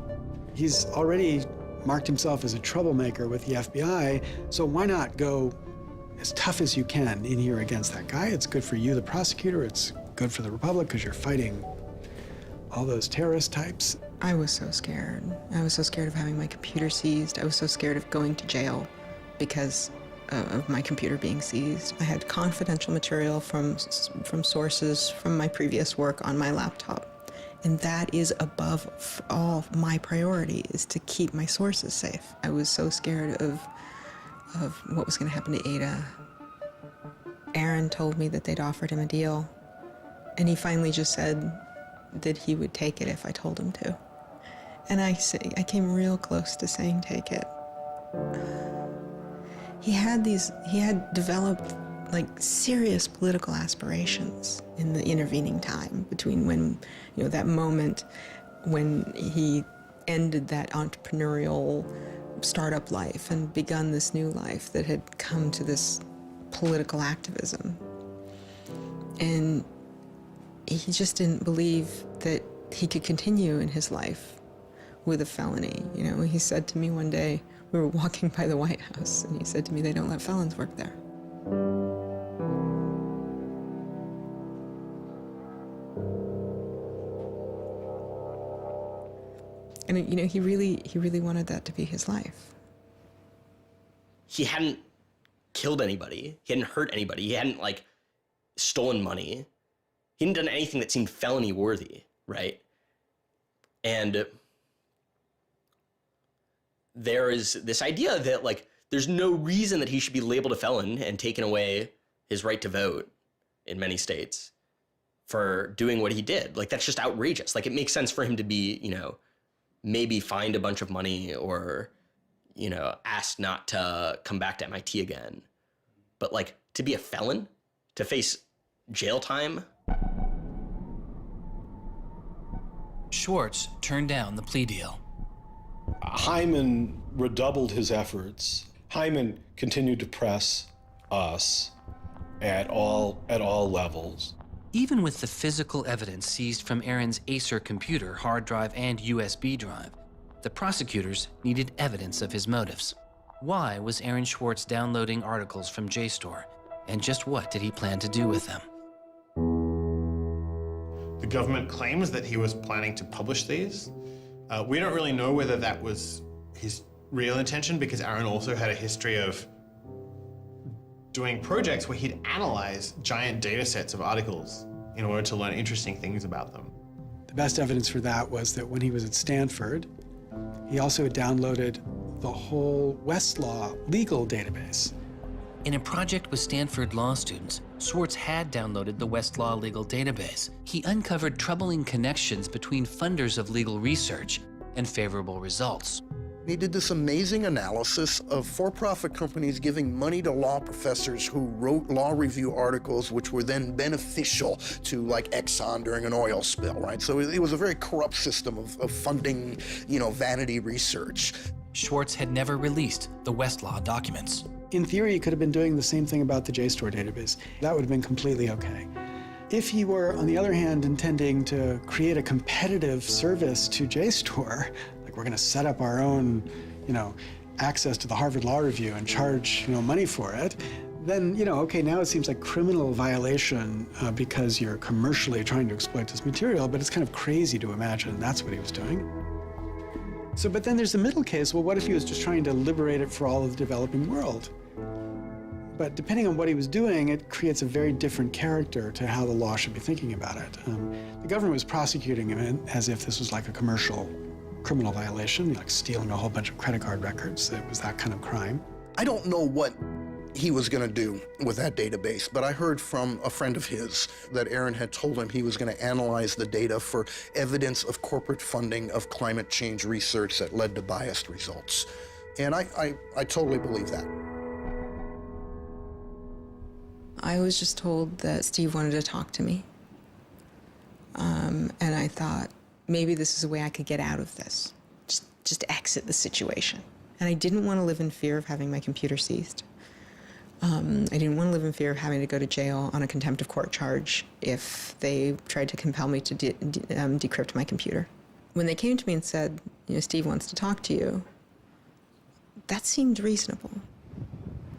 he's already marked himself as a troublemaker with the FBI, so why not go as tough as you can in here against that guy? It's good for you, the prosecutor, it's good for the Republic, because you're fighting all those terrorist types. I was so scared. I was so scared of having my computer seized. I was so scared of going to jail because of my computer being seized. I had confidential material from sources from my previous work on my laptop. And that is above all my priority, is to keep my sources safe. I was so scared of what was going to happen to Ada. Aaron told me that they'd offered him a deal, and he finally just said that he would take it if I told him to. And I came real close to saying take it. He had developed like serious political aspirations in the intervening time between when, that moment when he ended that entrepreneurial startup life and begun this new life that had come to this political activism. And he just didn't believe that he could continue in his life with a felony. He said to me one day, we were walking by the White House, and he said to me, they don't let felons work there. And he really wanted that to be his life. He hadn't killed anybody. He hadn't hurt anybody. He hadn't stolen money. He hadn't done anything that seemed felony worthy, right? And there is this idea that there's no reason that he should be labeled a felon and taken away his right to vote in many states for doing what he did. That's just outrageous. It makes sense for him to be, maybe fined a bunch of money or, asked not to come back to MIT again. But to be a felon, to face jail time. Swartz turned down the plea deal. Hyman redoubled his efforts. Hyman continued to press us at all levels. Even with the physical evidence seized from Aaron's Acer computer, hard drive, and USB drive, the prosecutors needed evidence of his motives. Why was Aaron Swartz downloading articles from JSTOR, and just what did he plan to do with them? The government claims that he was planning to publish these. We don't really know whether that was his real intention, because Aaron also had a history of doing projects where he'd analyze giant data sets of articles in order to learn interesting things about them. The best evidence for that was that when he was at Stanford, he also had downloaded the whole Westlaw legal database. In a project with Stanford law students, Swartz had downloaded the Westlaw legal database. He uncovered troubling connections between funders of legal research and favorable results. He did this amazing analysis of for-profit companies giving money to law professors who wrote law review articles which were then beneficial to Exxon during an oil spill, right? So it was a very corrupt system of funding, vanity research. Swartz had never released the Westlaw documents. In theory, he could have been doing the same thing about the JSTOR database. That would have been completely okay. If he were, on the other hand, intending to create a competitive service to JSTOR, we're going to set up our own, access to the Harvard Law Review and charge, money for it, then, okay, now it seems like criminal violation because you're commercially trying to exploit this material, but it's kind of crazy to imagine that's what he was doing. So, but then there's the middle case. Well, what if he was just trying to liberate it for all of the developing world? But depending on what he was doing, it creates a very different character to how the law should be thinking about it. The government was prosecuting him as if this was like a commercial criminal violation, like stealing a whole bunch of credit card records. It was that kind of crime. I don't know what he was going to do with that database, but I heard from a friend of his that Aaron had told him he was going to analyze the data for evidence of corporate funding of climate change research that led to biased results. And I totally believe that. I was just told that Steve wanted to talk to me. And I thought, maybe this is a way I could get out of this. just exit the situation. And I didn't want to live in fear of having my computer seized. I didn't want to live in fear of having to go to jail on a contempt of court charge if they tried to compel me to decrypt my computer. When they came to me and said, Steve wants to talk to you, that seemed reasonable.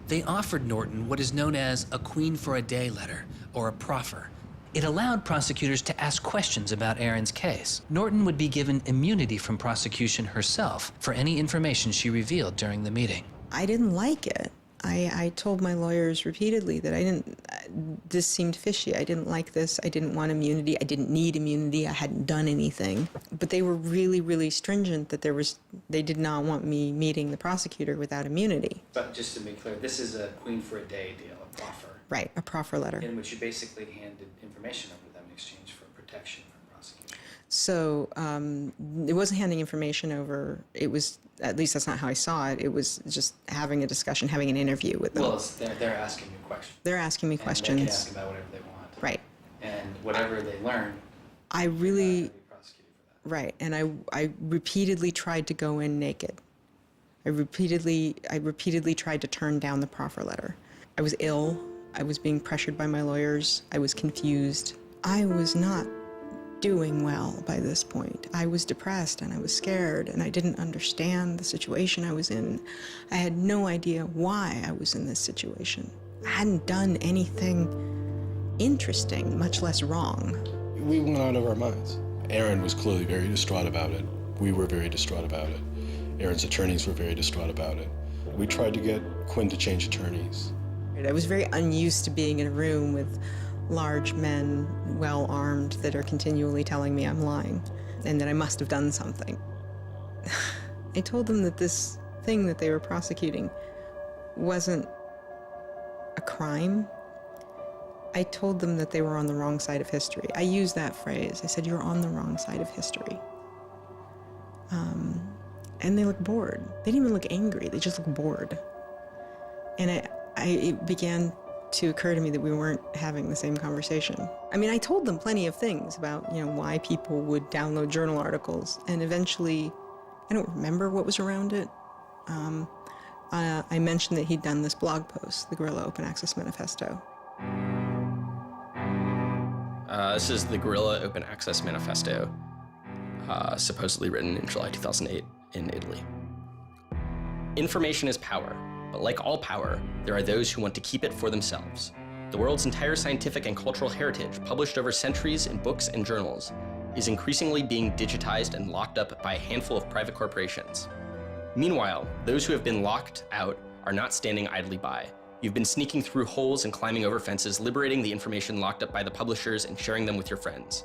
They offered Norton what is known as a Queen for a Day letter, or a proffer. It allowed prosecutors to ask questions about Aaron's case. Norton would be given immunity from prosecution herself for any information she revealed during the meeting. I didn't like it. I told my lawyers repeatedly that this seemed fishy. I didn't like this. I didn't want immunity. I didn't need immunity. I hadn't done anything. But they were really, really stringent that they did not want me meeting the prosecutor without immunity. But just to be clear, this is a Queen for a Day deal, a proffer. Right, a proffer letter. In which you basically handed information over to them in exchange for protection from prosecution. So it wasn't handing information over. It was, at least that's not how I saw it. It was just having a discussion, having an interview with them. Well, they're asking you questions. They're asking me questions. They can ask about whatever they want. Right. And whatever they learn, I really, right, and I repeatedly tried to go in naked. I repeatedly tried to turn down the proffer letter. I was ill. I was being pressured by my lawyers. I was confused. I was not doing well by this point. I was depressed and I was scared and I didn't understand the situation I was in. I had no idea why I was in this situation. I hadn't done anything interesting, much less wrong. We went out of our minds. Aaron was clearly very distraught about it. We were very distraught about it. Aaron's attorneys were very distraught about it. We tried to get Quinn to change attorneys. I was very unused to being in a room with large men, well-armed, that are continually telling me I'm lying and that I must have done something. I told them that this thing that they were prosecuting wasn't a crime. I told them that they were on the wrong side of history. I used that phrase. I said, you're on the wrong side of history. And they looked bored. They didn't even look angry. They just looked bored. And it began to occur to me that we weren't having the same conversation. I mean, I told them plenty of things about, why people would download journal articles. And eventually, I don't remember what was around it. I mentioned that he'd done this blog post, the Guerrilla Open Access Manifesto. This is the Guerrilla Open Access Manifesto, supposedly written in July 2008 in Italy. Information is power, but like all power, there are those who want to keep it for themselves. The world's entire scientific and cultural heritage, published over centuries in books and journals, is increasingly being digitized and locked up by a handful of private corporations. Meanwhile, those who have been locked out are not standing idly by. You've been sneaking through holes and climbing over fences, liberating the information locked up by the publishers and sharing them with your friends.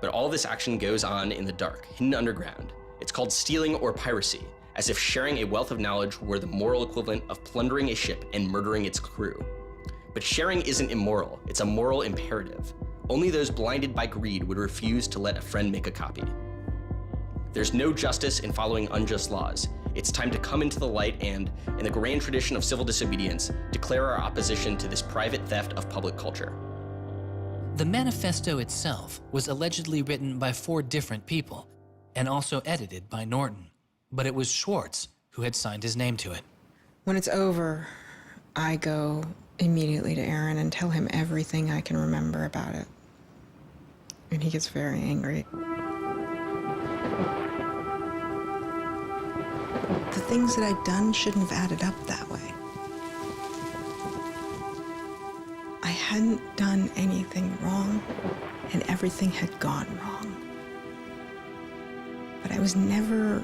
But all this action goes on in the dark, hidden underground. It's called stealing or piracy, as if sharing a wealth of knowledge were the moral equivalent of plundering a ship and murdering its crew. But sharing isn't immoral, it's a moral imperative. Only those blinded by greed would refuse to let a friend make a copy. There's no justice in following unjust laws. It's time to come into the light and, in the grand tradition of civil disobedience, declare our opposition to this private theft of public culture. The manifesto itself was allegedly written by 4 different people and also edited by Norton. But it was Swartz who had signed his name to it. When it's over, I go immediately to Aaron and tell him everything I can remember about it. And he gets very angry. The things that I'd done shouldn't have added up that way. I hadn't done anything wrong, and everything had gone wrong. But I was never...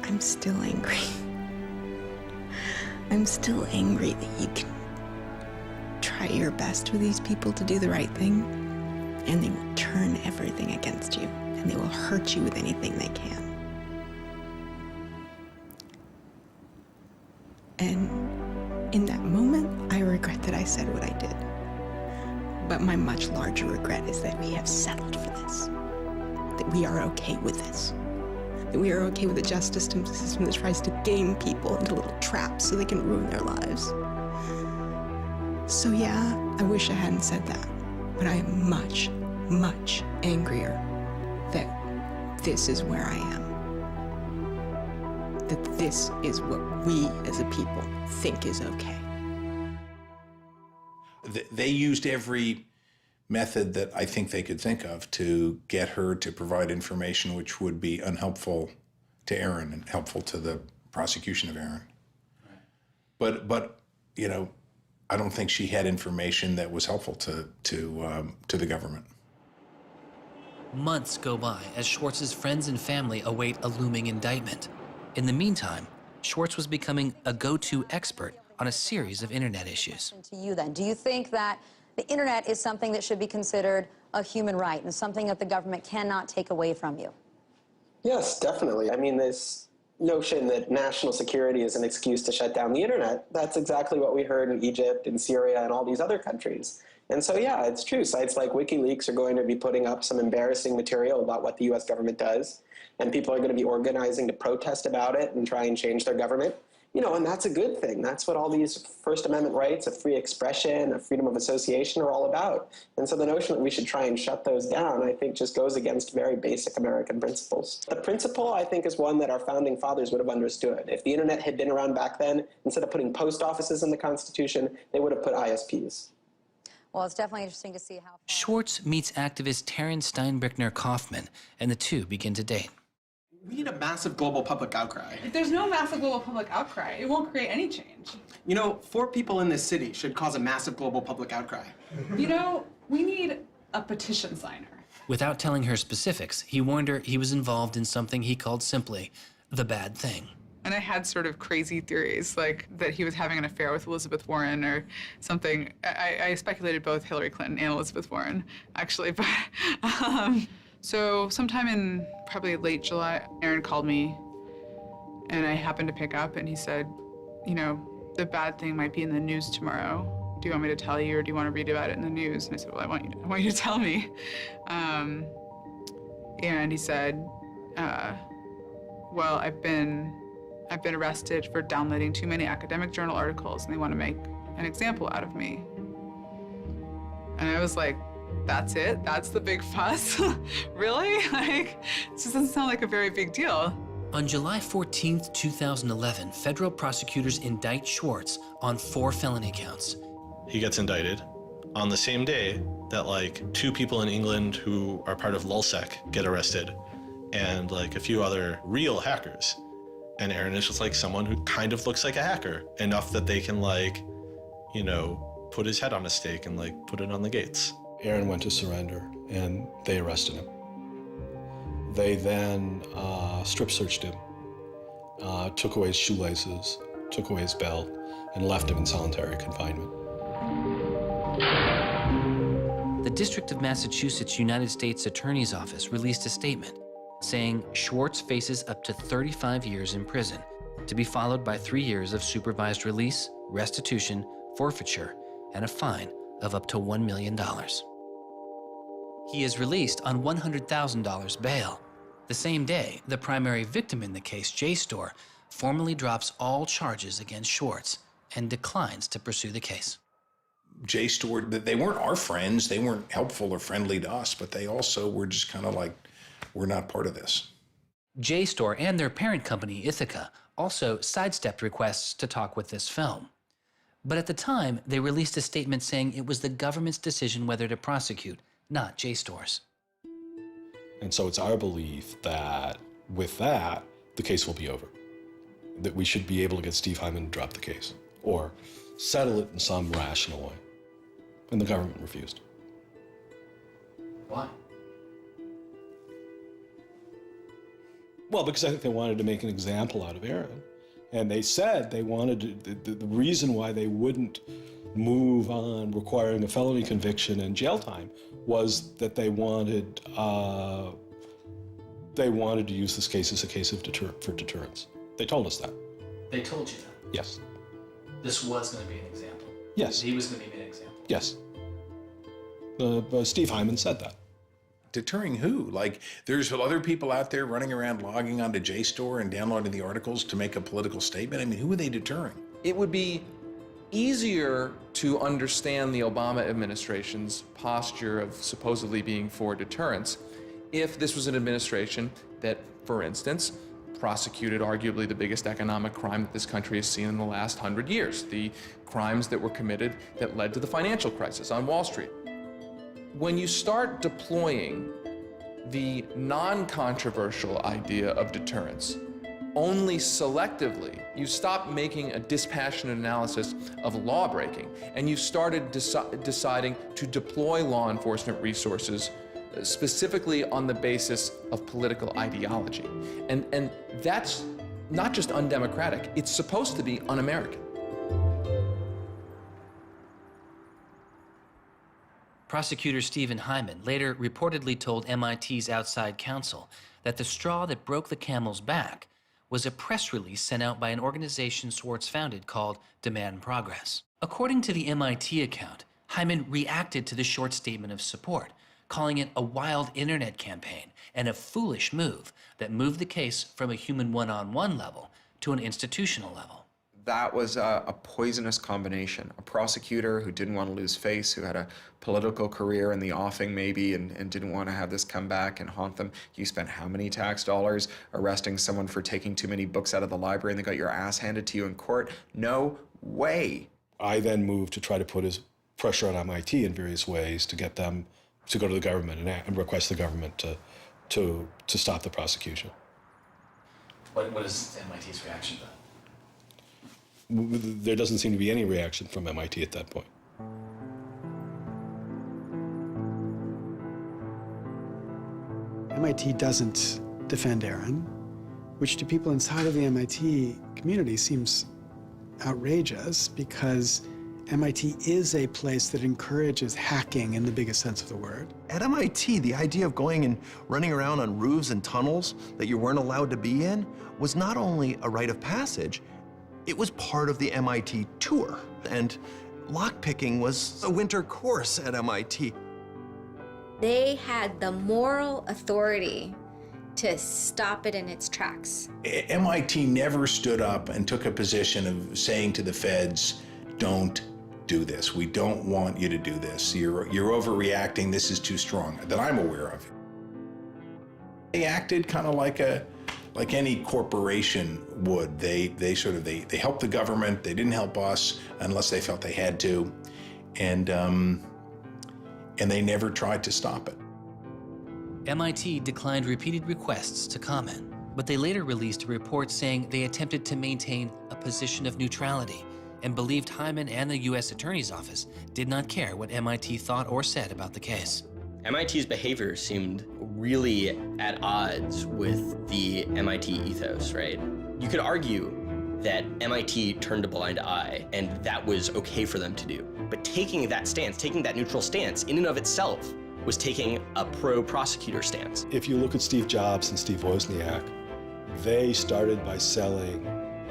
I'm still angry. I'm still angry that you can try your best with these people to do the right thing, and they will turn everything against you, and they will hurt you with anything they can. And in that moment, I regret that I said what I did. But my much larger regret is that we have settled for this, that we are okay with this. That we are okay with a justice system that tries to game people into little traps so they can ruin their lives. So yeah, I wish I hadn't said that, but I am much, much angrier that this is where I am. That this is what we as a people think is okay. They used every method that I think they could think of to get her to provide information which would be unhelpful to Aaron and helpful to the prosecution of Aaron. Right. But you know, I don't think she had information that was helpful to the government. Months go by as Swartz's friends and family await a looming indictment. In the meantime, Swartz was becoming a go-to expert on a series of internet issues. To you then, do you think that the internet is something that should be considered a human right and something that the government cannot take away from you? Yes, definitely. I mean, this notion that national security is an excuse to shut down the internet, that's exactly what we heard in Egypt and Syria and all these other countries. And so, yeah, it's true. Sites like WikiLeaks are going to be putting up some embarrassing material about what the U.S. government does, and people are going to be organizing to protest about it and try and change their government. You know, and that's a good thing. That's what all these First Amendment rights of free expression, of freedom of association are all about. And so the notion that we should try and shut those down, I think, just goes against very basic American principles. The principle, I think, is one that our founding fathers would have understood. If the internet had been around back then, instead of putting post offices in the Constitution, they would have put ISPs. Well, it's definitely interesting to see how... Schwartz meets activist Terence Steinbrückner-Kaufman, and the two begin to date. We need a massive global public outcry. If there's no massive global public outcry, it won't create any change. You know, 4 people in this city should cause a massive global public outcry. You know, we need a petition signer. Without telling her specifics, he warned her he was involved in something he called simply the bad thing. And I had sort of crazy theories, like that he was having an affair with Elizabeth Warren or something. I speculated both Hillary Clinton and Elizabeth Warren, actually, but... So sometime in probably late July, Aaron called me, and I happened to pick up, and he said, you know, the bad thing might be in the news tomorrow. Do you want me to tell you, or do you want to read about it in the news? And I said, well, I want you to tell me. And he said, well, I've been arrested for downloading too many academic journal articles, and they want to make an example out of me. And I was like, that's it? That's the big fuss? Really? Like, it just doesn't sound like a very big deal. On July 14th, 2011, federal prosecutors indict Swartz on 4 felony counts. He gets indicted on the same day that like 2 people in England who are part of LulzSec get arrested, and like a few other real hackers. And Aaron is just like someone who kind of looks like a hacker, enough that they can like, you know, put his head on a stake and like put it on the gates. Aaron went to surrender, and they arrested him. They then strip searched him, took away his shoelaces, took away his belt, and left him in solitary confinement. The District of Massachusetts United States Attorney's Office released a statement saying Swartz faces up to 35 years in prison, to be followed by 3 years of supervised release, restitution, forfeiture, and a fine of up to $1 million. He is released on $100,000 bail. The same day, the primary victim in the case, JSTOR, formally drops all charges against Swartz and declines to pursue the case. JSTOR, they weren't our friends, they weren't helpful or friendly to us, but they also were just kind of like, we're not part of this. JSTOR and their parent company, Ithaca, also sidestepped requests to talk with this film. But at the time, they released a statement saying it was the government's decision whether to prosecute, not JSTOR's. And so it's our belief that with that, the case will be over. That we should be able to get Steve Hyman to drop the case or settle it in some rational way. And the government refused. Why? Well, because I think they wanted to make an example out of Aaron. And they said they wanted to, the reason why they wouldn't move on requiring a felony conviction and jail time was that they wanted to use this case as a case of for deterrence. They told us that. They told you that? Yes. This was going to be an example? Yes. He was going to be an example? Yes. Steve Hyman said that. Deterring who? Like, there's other people out there running around logging onto JSTOR and downloading the articles to make a political statement? I mean, who are they deterring? It would be easier to understand the Obama administration's posture of supposedly being for deterrence if this was an administration that, for instance, prosecuted arguably the biggest economic crime that this country has seen in the last 100 years, the crimes that were committed that led to the financial crisis on Wall Street. When you start deploying the non-controversial idea of deterrence only selectively, you stop making a dispassionate analysis of lawbreaking, and you started deciding to deploy law enforcement resources specifically on the basis of political ideology. And that's not just undemocratic, it's supposed to be un-American. Prosecutor Stephen Hyman later reportedly told MIT's outside counsel that the straw that broke the camel's back was a press release sent out by an organization Swartz founded called Demand Progress. According to the MIT account, Hyman reacted to the short statement of support, calling it a wild internet campaign and a foolish move that moved the case from a human one-on-one level to an institutional level. That was a poisonous combination. A prosecutor who didn't want to lose face, who had a political career in the offing maybe, and didn't want to have this come back and haunt them. You spent how many tax dollars arresting someone for taking too many books out of the library and they got your ass handed to you in court? No way. I then moved to try to put pressure on MIT in various ways to get them to go to the government and request the government to stop the prosecution. What is MIT's reaction to that? There doesn't seem to be any reaction from MIT at that point. MIT doesn't defend Aaron, which to people inside of the MIT community seems outrageous because MIT is a place that encourages hacking in the biggest sense of the word. At MIT, the idea of going and running around on roofs and tunnels that you weren't allowed to be in was not only a rite of passage, it was part of the MIT tour. And lockpicking was a winter course at MIT. They had the moral authority to stop it in its tracks. MIT never stood up and took a position of saying to the feds, don't do this. We don't want you to do this. You're overreacting. This is too strong, that I'm aware of. They acted kind of like any corporation would. They helped the government. They didn't help us unless they felt they had to, and they never tried to stop it. MIT declined repeated requests to comment, but they later released a report saying they attempted to maintain a position of neutrality and believed Hyman and the U.S. Attorney's Office did not care what MIT thought or said about the case. MIT's behavior seemed really at odds with the MIT ethos, right? You could argue that MIT turned a blind eye and that was okay for them to do. But taking that stance, taking that neutral stance in and of itself was taking a pro-prosecutor stance. If you look at Steve Jobs and Steve Wozniak, they started by selling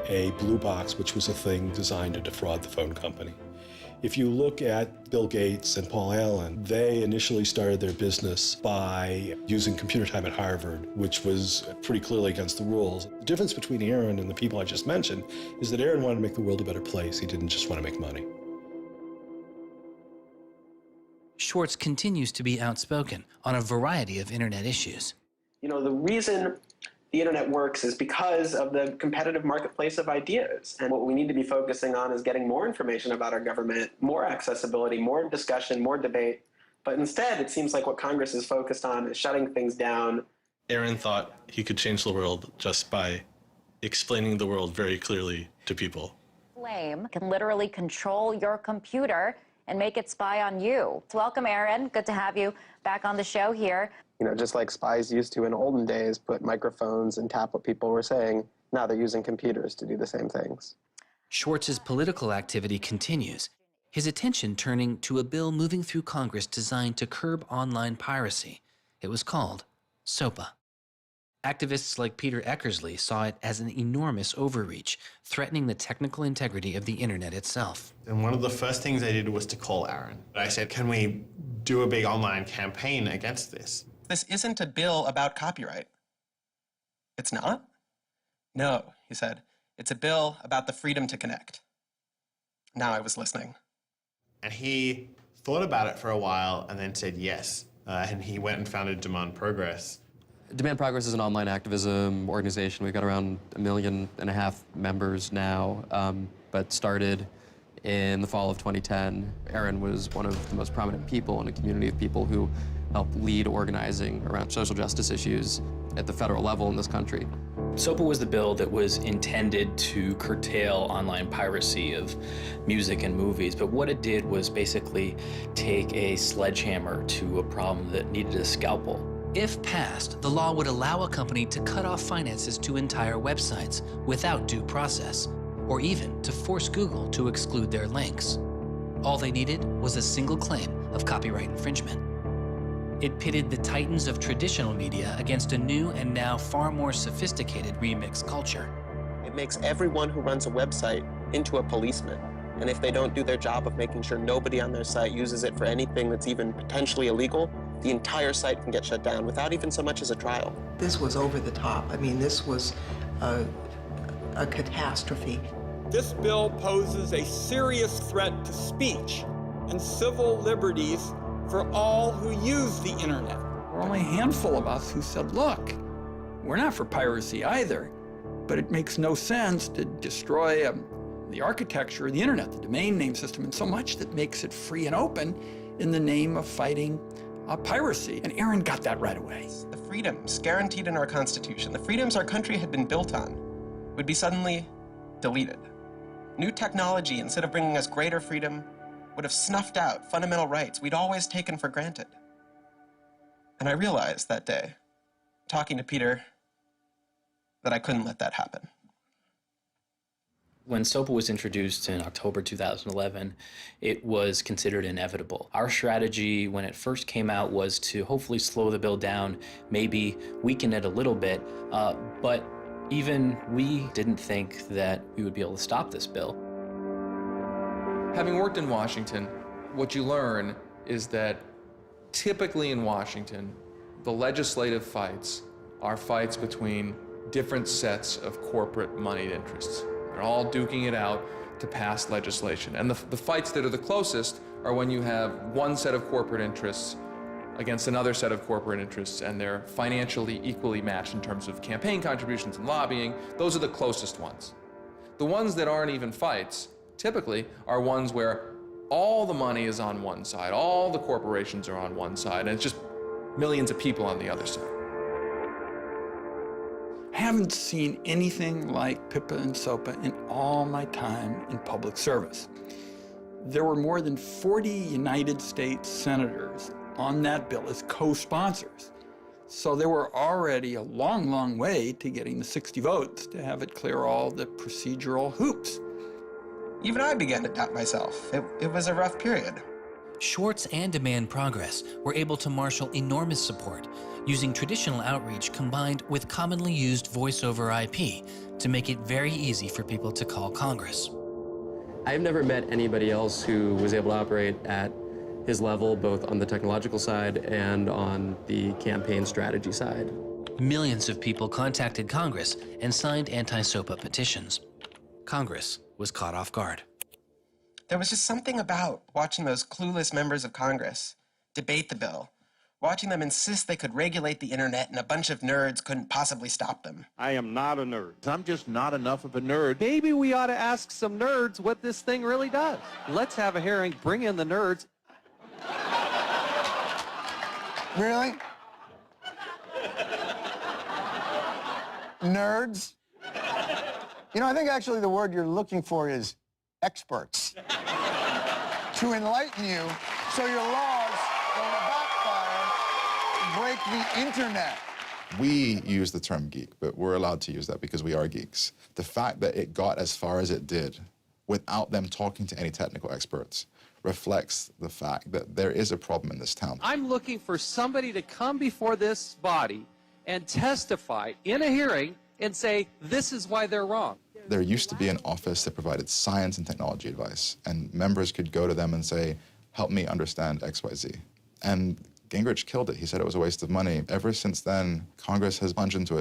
a blue box, which was a thing designed to defraud the phone company. If you look at Bill Gates and Paul Allen, they initially started their business by using computer time at Harvard, which was pretty clearly against the rules. The difference between Aaron and the people I just mentioned is that Aaron wanted to make the world a better place. He didn't just want to make money. Swartz continues to be outspoken on a variety of internet issues. You know, the reason the internet works is because of the competitive marketplace of ideas. And what we need to be focusing on is getting more information about our government, more accessibility, more discussion, more debate. But instead, it seems like what Congress is focused on is shutting things down. Aaron thought he could change the world just by explaining the world very clearly to people. Flame can literally control your computer and make it spy on you. Welcome, Aaron. Good to have you back on the show here. You know, just like spies used to in olden days put microphones and tap what people were saying, now they're using computers to do the same things. Schwartz's political activity continues, his attention turning to a bill moving through Congress designed to curb online piracy. It was called SOPA. Activists like Peter Eckersley saw it as an enormous overreach, threatening the technical integrity of the internet itself. And one of the first things I did was to call Aaron. I said, can we do a big online campaign against this? This isn't a bill about copyright. It's not? No, he said. It's a bill about the freedom to connect. Now I was listening. And he thought about it for a while and then said yes. And he went and founded Demand Progress. Demand Progress is an online activism organization. We've got around 1.5 million members now, but started in the fall of 2010. Aaron was one of the most prominent people in a community of people who helped lead organizing around social justice issues at the federal level in this country. SOPA was the bill that was intended to curtail online piracy of music and movies, but what it did was basically take a sledgehammer to a problem that needed a scalpel. If passed, the law would allow a company to cut off finances to entire websites without due process, or even to force Google to exclude their links. All they needed was a single claim of copyright infringement. It pitted the titans of traditional media against a new and now far more sophisticated remix culture. It makes everyone who runs a website into a policeman. And if they don't do their job of making sure nobody on their site uses it for anything that's even potentially illegal, the entire site can get shut down without even so much as a trial. This was over the top. I mean, this was a catastrophe. This bill poses a serious threat to speech and civil liberties for all who use the internet. There were only a handful of us who said, look, we're not for piracy either, but it makes no sense to destroy the architecture of the internet, the domain name system, and so much that makes it free and open in the name of fighting piracy. And Aaron got that right away. The freedoms guaranteed in our Constitution, the freedoms our country had been built on, would be suddenly deleted. New technology, instead of bringing us greater freedom, would have snuffed out fundamental rights we'd always taken for granted. And I realized that day, talking to Peter, that I couldn't let that happen. When SOPA was introduced in October 2011, it was considered inevitable. Our strategy when it first came out was to hopefully slow the bill down, maybe weaken it a little bit, but even we didn't think that we would be able to stop this bill. Having worked in Washington, what you learn is that typically in Washington, the legislative fights are fights between different sets of corporate moneyed interests. They're all duking it out to pass legislation. And the fights that are the closest are when you have one set of corporate interests against another set of corporate interests, and they're financially equally matched in terms of campaign contributions and lobbying. Those are the closest ones. The ones that aren't even fights, typically, are ones where all the money is on one side, all the corporations are on one side, and it's just millions of people on the other side. I haven't seen anything like PIPA and SOPA in all my time in public service. There were more than 40 United States senators on that bill as co-sponsors. So there were already a long, long way to getting the 60 votes to have it clear all the procedural hoops. Even I began to doubt myself. It was a rough period. Swartz and Demand Progress were able to marshal enormous support, using traditional outreach combined with commonly used voice over IP to make it very easy for people to call Congress. I've never met anybody else who was able to operate at his level, both on the technological side and on the campaign strategy side. Millions of people contacted Congress and signed anti-SOPA petitions. Congress was caught off guard. There was just something about watching those clueless members of Congress debate the bill, watching them insist they could regulate the internet and a bunch of nerds couldn't possibly stop them. I am not a nerd. I'm just not enough of a nerd. Maybe we ought to ask some nerds what this thing really does. Let's have a hearing, bring in the nerds. Really? Nerds? You know, I think actually the word you're looking for is experts. To enlighten you so your laws don't backfire, break the internet. We use the term geek, but we're allowed to use that because we are geeks. The fact that it got as far as it did without them talking to any technical experts reflects the fact that there is a problem in this town. I'm looking for somebody to come before this body and testify in a hearing and say, this is why they're wrong. There used to be an office that provided science and technology advice, and members could go to them and say, help me understand XYZ. And Gingrich killed it. He said it was a waste of money. Ever since then, Congress has plunged into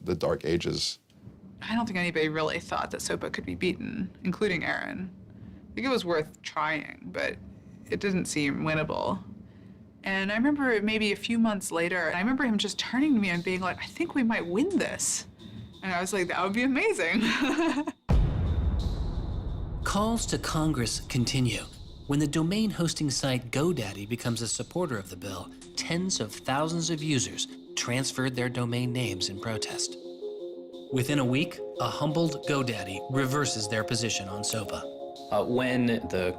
the dark ages. I don't think anybody really thought that SOPA could be beaten, including Aaron. think it was worth trying, but it didn't seem winnable. And I remember maybe a few months later, I remember him just turning to me and being like, I think we might win this. And I was like, that would be amazing. Calls to Congress continue. When the domain hosting site GoDaddy becomes a supporter of the bill, tens of thousands of users transferred their domain names in protest. Within a week, a humbled GoDaddy reverses their position on SOPA. When the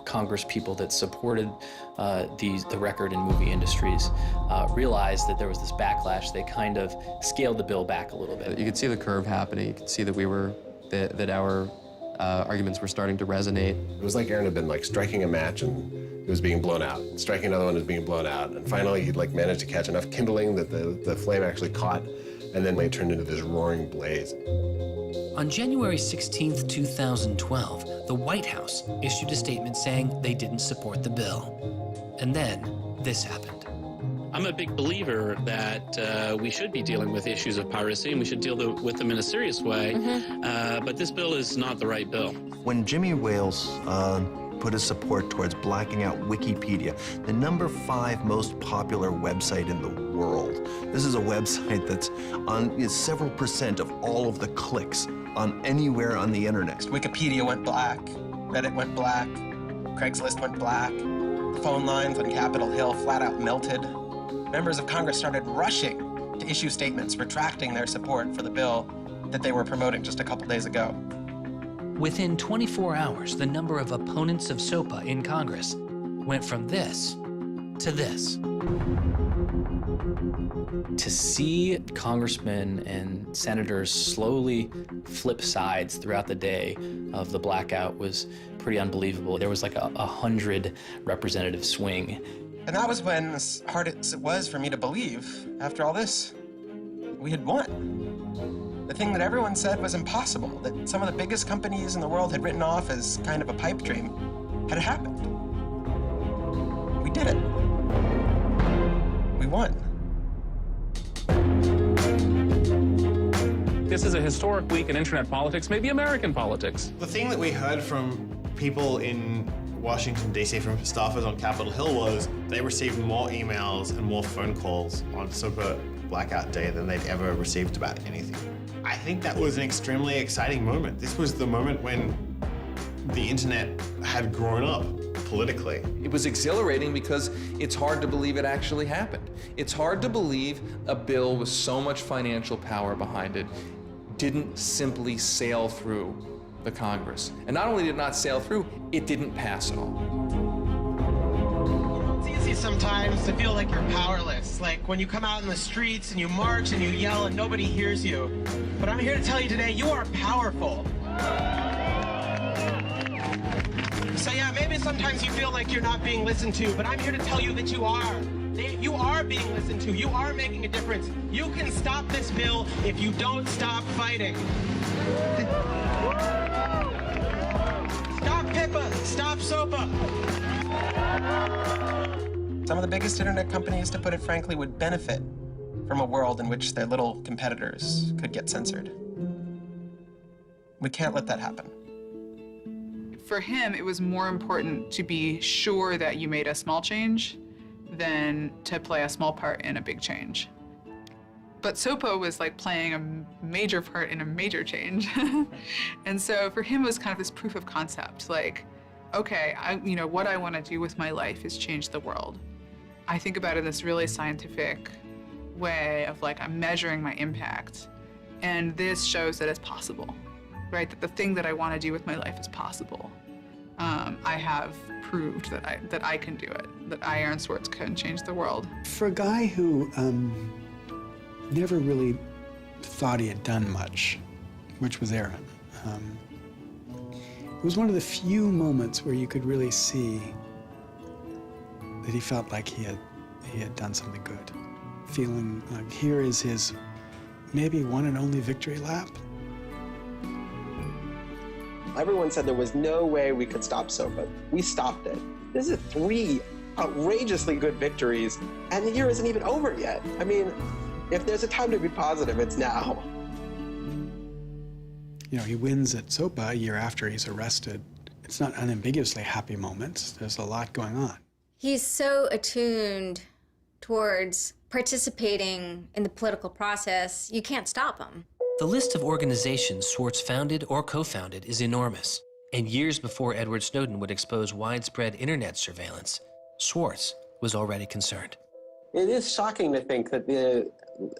Congress people that supported the record and movie industries realized that there was this backlash, they kind of scaled the bill back a little bit. You could see the curve happening. You could see that that our arguments were starting to resonate. It was like Aaron had been like striking a match and it was being blown out. Striking another one was being blown out. And finally he'd like managed to catch enough kindling that the flame actually caught, and then it turned into this roaring blaze. On January 16th, 2012, the White House issued a statement saying they didn't support the bill. And then this happened. I'm a big believer that we should be dealing with issues of piracy, and we should deal with them in a serious way. But this bill is not the right bill. When Jimmy Wales put his support towards blacking out Wikipedia, the #5 most popular website in the world. This is a website that's on several % of all of the clicks on anywhere on the internet. Wikipedia went black, Reddit went black, Craigslist went black, the phone lines on Capitol Hill flat out melted. Members of Congress started rushing to issue statements retracting their support for the bill that they were promoting just a couple days ago. Within 24 hours, the number of opponents of SOPA in Congress went from this to this. To see congressmen and senators slowly flip sides throughout the day of the blackout was pretty unbelievable. There was like a 100 representative swing. And that was when, as hard as it was for me to believe, after all this, we had won. The thing that everyone said was impossible, that some of the biggest companies in the world had written off as kind of a pipe dream, had happened. We did it. We won. This is a historic week in internet politics, maybe American politics. The thing that we heard from people in Washington, D.C., from staffers on Capitol Hill was they received more emails and more phone calls on SOPA blackout day than they'd ever received about anything. I think that was an extremely exciting moment. This was the moment when the internet had grown up politically. It was exhilarating because it's hard to believe it actually happened. It's hard to believe a bill with so much financial power behind it didn't simply sail through the Congress. And not only did it not sail through, it didn't pass at all. It's easy sometimes to feel like you're powerless, like when you come out in the streets and you march and you yell and nobody hears you. But I'm here to tell you today, you are powerful. So yeah, maybe sometimes you feel like you're not being listened to, but I'm here to tell you that you are. You are being listened to. You are making a difference. You can stop this bill if you don't stop fighting. Stop PIPA. Stop SOPA. Some of the biggest internet companies, to put it frankly, would benefit from a world in which their little competitors could get censored. We can't let that happen. For him, it was more important to be sure that you made a small change than to play a small part in a big change. But SOPA was like playing a major part in a major change. And so for him, it was kind of this proof of concept, like, okay, what I want to do with my life is change the world. I think about it in this really scientific way of like, I'm measuring my impact. And this shows that it's possible, right? That the thing that I want to do with my life is possible. I have proved that I can do it, that I, Aaron Swartz, can change the world. For a guy who never really thought he had done much, which was Aaron, it was one of the few moments where you could really see that he felt like he had done something good. Feeling like here is his maybe one and only victory lap. Everyone said there was no way we could stop SOPA. We stopped it. This is 3 outrageously good victories, and the year isn't even over yet. I mean, if there's a time to be positive, it's now. You know, he wins at SOPA a year after he's arrested It's not unambiguously happy moments. There's a lot going on. He's so attuned towards participating in the political process, you can't stop him. The list of organizations Swartz founded or co-founded is enormous. And years before Edward Snowden would expose widespread internet surveillance, Swartz was already concerned. It is shocking to think that the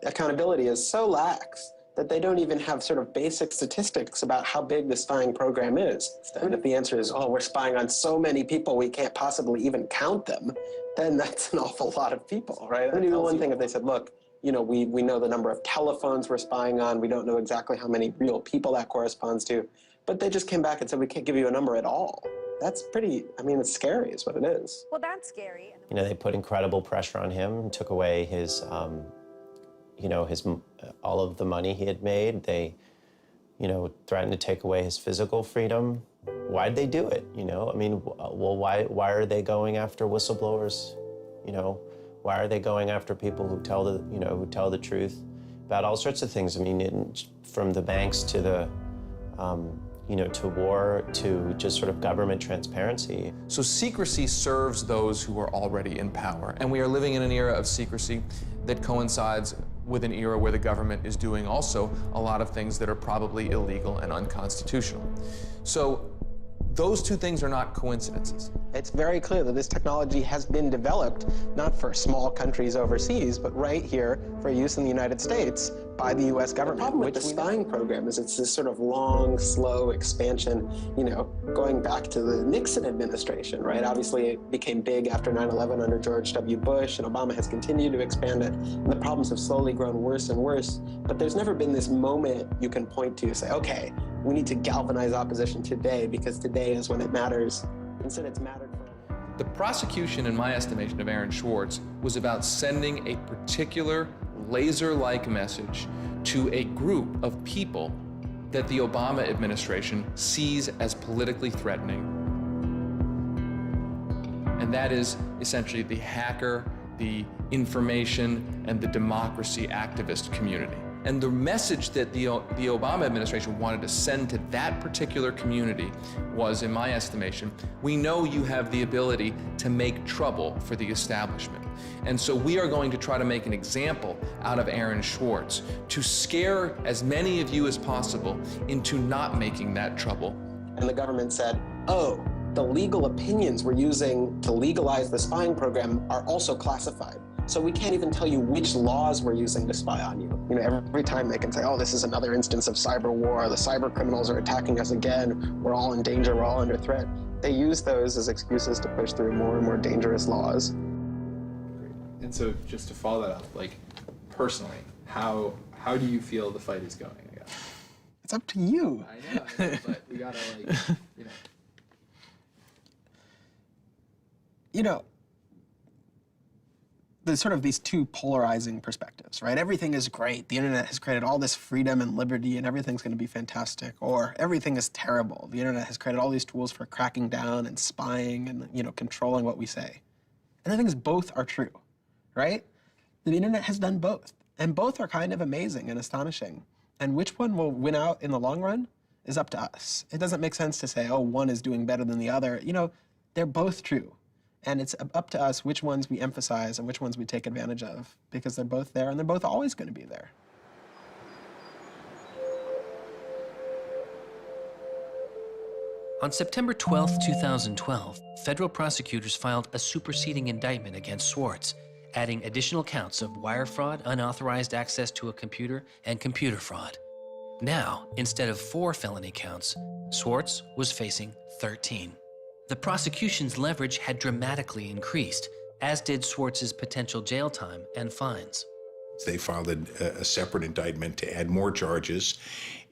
accountability is so lax that they don't even have sort of basic statistics about how big the spying program is. And if the answer is, oh, we're spying on so many people we can't possibly even count them, then that's an awful lot of people, right? It would be one thing if they said, look, you know, we know the number of telephones we're spying on, we don't know exactly how many real people that corresponds to, but they just came back and said, we can't give you a number at all. That's pretty, I mean, it's scary is what it is. Well, that's scary. You know, they put incredible pressure on him and took away his, you know, all of the money he had made. They, you know, threatened to take away his physical freedom. Why'd they do it, you know? I mean, well, why are they going after whistleblowers, you know? Why are they going after people who tell the truth about all sorts of things? I mean, from the banks to the, you know, to war, to just sort of government transparency. So secrecy serves those who are already in power. And we are living in an era of secrecy that coincides with an era where the government is doing also a lot of things that are probably illegal and unconstitutional. So those two things are not coincidences. It's very clear that this technology has been developed not for small countries overseas, but right here for use in the United States by the U.S. government. The problem with the spying program is it's this sort of long, slow expansion, you know, going back to the Nixon administration, right? Obviously, it became big after 9/11 under George W. Bush, and Obama has continued to expand it, and the problems have slowly grown worse and worse. But there's never been this moment you can point to, say, okay, we need to galvanize opposition today because today is when it matters. Instead, it's mattered for. The prosecution, in my estimation, of Aaron Swartz was about sending a particular laser-like message to a group of people that the Obama administration sees as politically threatening. And that is essentially the hacker, the information, and the democracy activist community. And the message that the Obama administration wanted to send to that particular community was, in my estimation, we know you have the ability to make trouble for the establishment. And so we are going to try to make an example out of Aaron Swartz to scare as many of you as possible into not making that trouble. And the government said, oh, the legal opinions we're using to legalize the spying program are also classified. So we can't even tell you which laws we're using to spy on you. You know, every time they can say, oh, this is another instance of cyber war, the cyber criminals are attacking us again, we're all in danger, we're all under threat. They use those as excuses to push through more and more dangerous laws. And so just to follow that up, like personally, how do you feel the fight is going, I guess? It's up to you. I know, but we gotta like, you know. You know, there's sort of these two polarizing perspectives, right? Everything is great. The internet has created all this freedom and liberty and everything's going to be fantastic. Or everything is terrible. The internet has created all these tools for cracking down and spying and, you know, controlling what we say. And the thing is, both are true, right? The internet has done both. And both are kind of amazing and astonishing. And which one will win out in the long run is up to us. It doesn't make sense to say, oh, one is doing better than the other. You know, they're both true. And it's up to us which ones we emphasize and which ones we take advantage of, because they're both there and they're both always going to be there. On September 12, 2012, federal prosecutors filed a superseding indictment against Swartz, adding additional counts of wire fraud, unauthorized access to a computer, and computer fraud. Now, instead of 4 felony counts, Swartz was facing 13. The prosecution's leverage had dramatically increased, as did Swartz's potential jail time and fines. They filed a separate indictment to add more charges,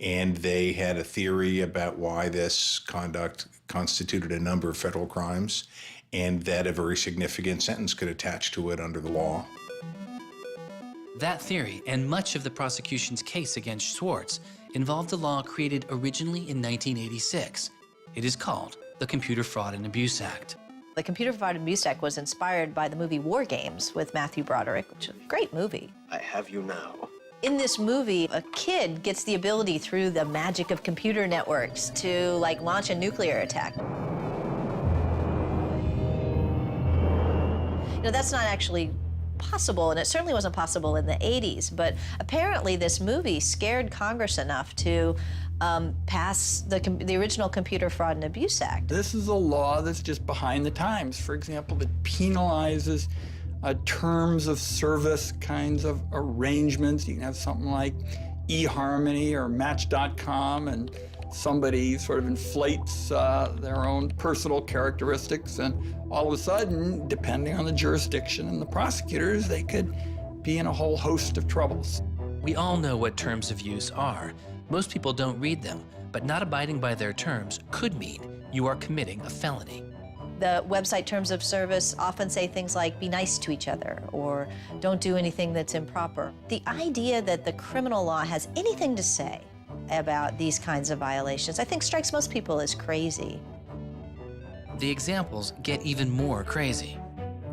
and they had a theory about why this conduct constituted a number of federal crimes, and that a very significant sentence could attach to it under the law. That theory, and much of the prosecution's case against Swartz, involved a law created originally in 1986. It is called the Computer Fraud and Abuse Act. The Computer Fraud and Abuse Act was inspired by the movie War Games with Matthew Broderick, which is a great movie. I have you now. In this movie, a kid gets the ability through the magic of computer networks to, like, launch a nuclear attack. know, that's not actually possible, and it certainly wasn't possible in the 80s, but apparently this movie scared Congress enough to pass the original Computer Fraud and Abuse Act. This is a law that's just behind the times. For example, that penalizes terms of service kinds of arrangements. You can have something like eHarmony or Match.com, and somebody sort of inflates their own personal characteristics, and all of a sudden, depending on the jurisdiction and the prosecutors, they could be in a whole host of troubles. We all know what terms of use are. Most people don't read them, but not abiding by their terms could mean you are committing a felony. The website terms of service often say things like, be nice to each other, or don't do anything that's improper. The idea that the criminal law has anything to say about these kinds of violations, I think strikes most people as crazy. The examples get even more crazy.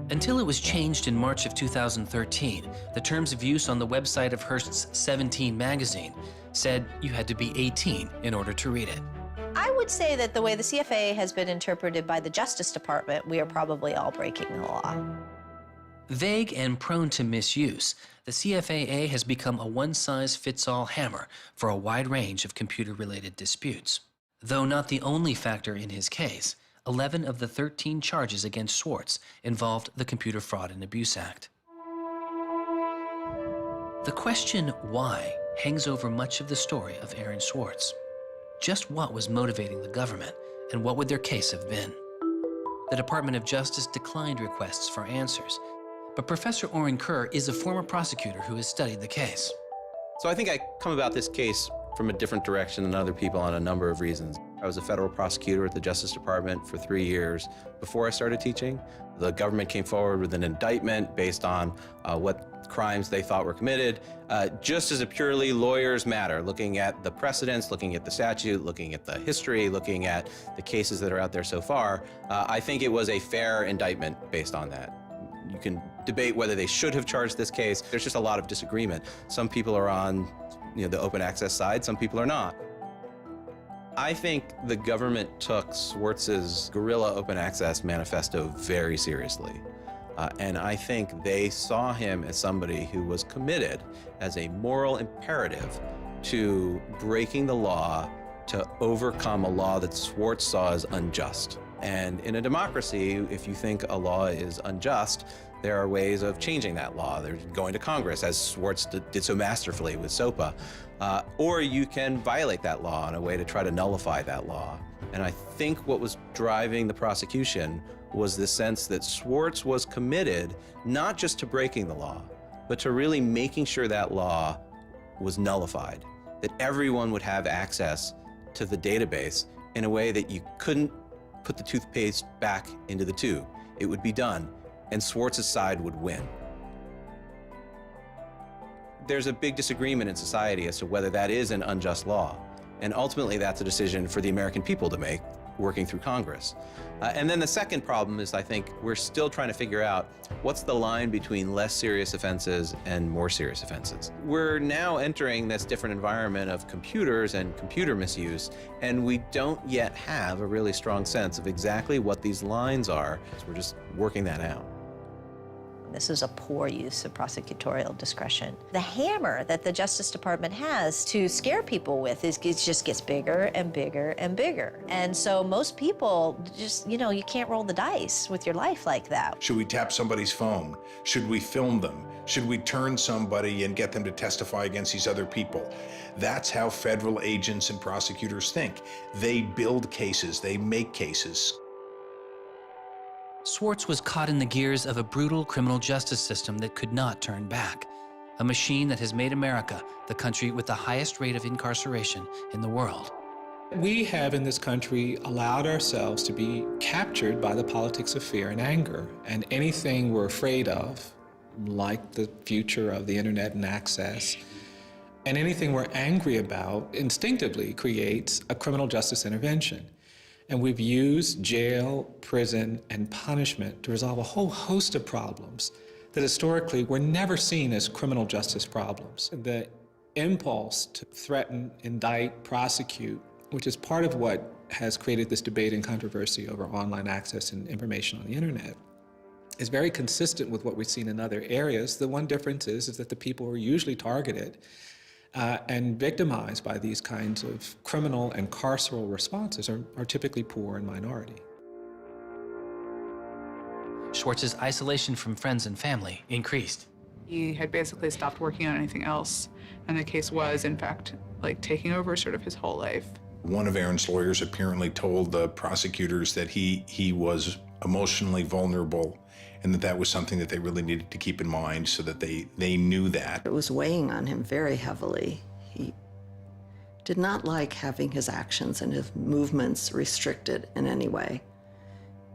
Until it was changed in March of 2013, the terms of use on the website of Hearst's 17 magazine said you had to be 18 in order to read it. I would say that the way the CFA has been interpreted by the Justice Department, we are probably all breaking the law. Vague and prone to misuse, the CFAA has become a one-size-fits-all hammer for a wide range of computer-related disputes. Though not the only factor in his case, 11 of the 13 charges against Swartz involved the Computer Fraud and Abuse Act. The question why hangs over much of the story of Aaron Swartz. Just what was motivating the government, and what would their case have been? The Department of Justice declined requests for answers, but Professor Aaron Kerr is a former prosecutor who has studied the case. So I think I come about this case from a different direction than other people on a number of reasons. I was a federal prosecutor at the Justice Department for 3 years before I started teaching. The government came forward with an indictment based on what crimes they thought were committed, just as a purely lawyers matter, looking at the precedents, looking at the statute, looking at the history, looking at the cases that are out there so far. I think it was a fair indictment based on that. You can debate whether they should have charged this case. There's just a lot of disagreement. Some people are on the open access side, some people are not. I think the government took Swartz's guerrilla open access manifesto very seriously. And I think they saw him as somebody who was committed as a moral imperative to breaking the law to overcome a law that Swartz saw as unjust. And in a democracy, if you think a law is unjust, there are ways of changing that law. There's going to Congress, as Swartz did so masterfully with SOPA. Or you can violate that law in a way to try to nullify that law. And I think what was driving the prosecution was the sense that Swartz was committed not just to breaking the law, but to really making sure that law was nullified, that everyone would have access to the database in a way that you couldn't put the toothpaste back into the tube. It would be done, and Swartz's side would win. There's a big disagreement in society as to whether that is an unjust law, and ultimately that's a decision for the American people to make, working through Congress. And then the second problem is, I think, we're still trying to figure out what's the line between less serious offenses and more serious offenses. We're now entering this different environment of computers and computer misuse, and we don't yet have a really strong sense of exactly what these lines are. So we're just working that out. This is a poor use of prosecutorial discretion. The hammer that the Justice Department has to scare people with it just gets bigger and bigger and bigger. And so most people just, you can't roll the dice with your life like that. Should we tap somebody's phone? Should we film them? Should we turn somebody and get them to testify against these other people? That's how federal agents and prosecutors think. They build cases, they make cases. Swartz was caught in the gears of a brutal criminal justice system that could not turn back, a machine that has made America the country with the highest rate of incarceration in the world. We have in this country allowed ourselves to be captured by the politics of fear and anger, and anything we're afraid of, like the future of the internet and access, and anything we're angry about instinctively creates a criminal justice intervention. And we've used jail, prison, and punishment to resolve a whole host of problems that historically were never seen as criminal justice problems. The impulse to threaten, indict, prosecute, which is part of what has created this debate and controversy over online access and information on the internet, is very consistent with what we've seen in other areas. The one difference is that the people who are usually targeted and victimized by these kinds of criminal and carceral responses are typically poor and minority. Swartz's isolation from friends and family increased. He had basically stopped working on anything else, and the case was, in fact, like taking over sort of his whole life. One of Aaron's lawyers apparently told the prosecutors that he was emotionally vulnerable and that was something that they really needed to keep in mind so that they knew that. It was weighing on him very heavily. He did not like having his actions and his movements restricted in any way.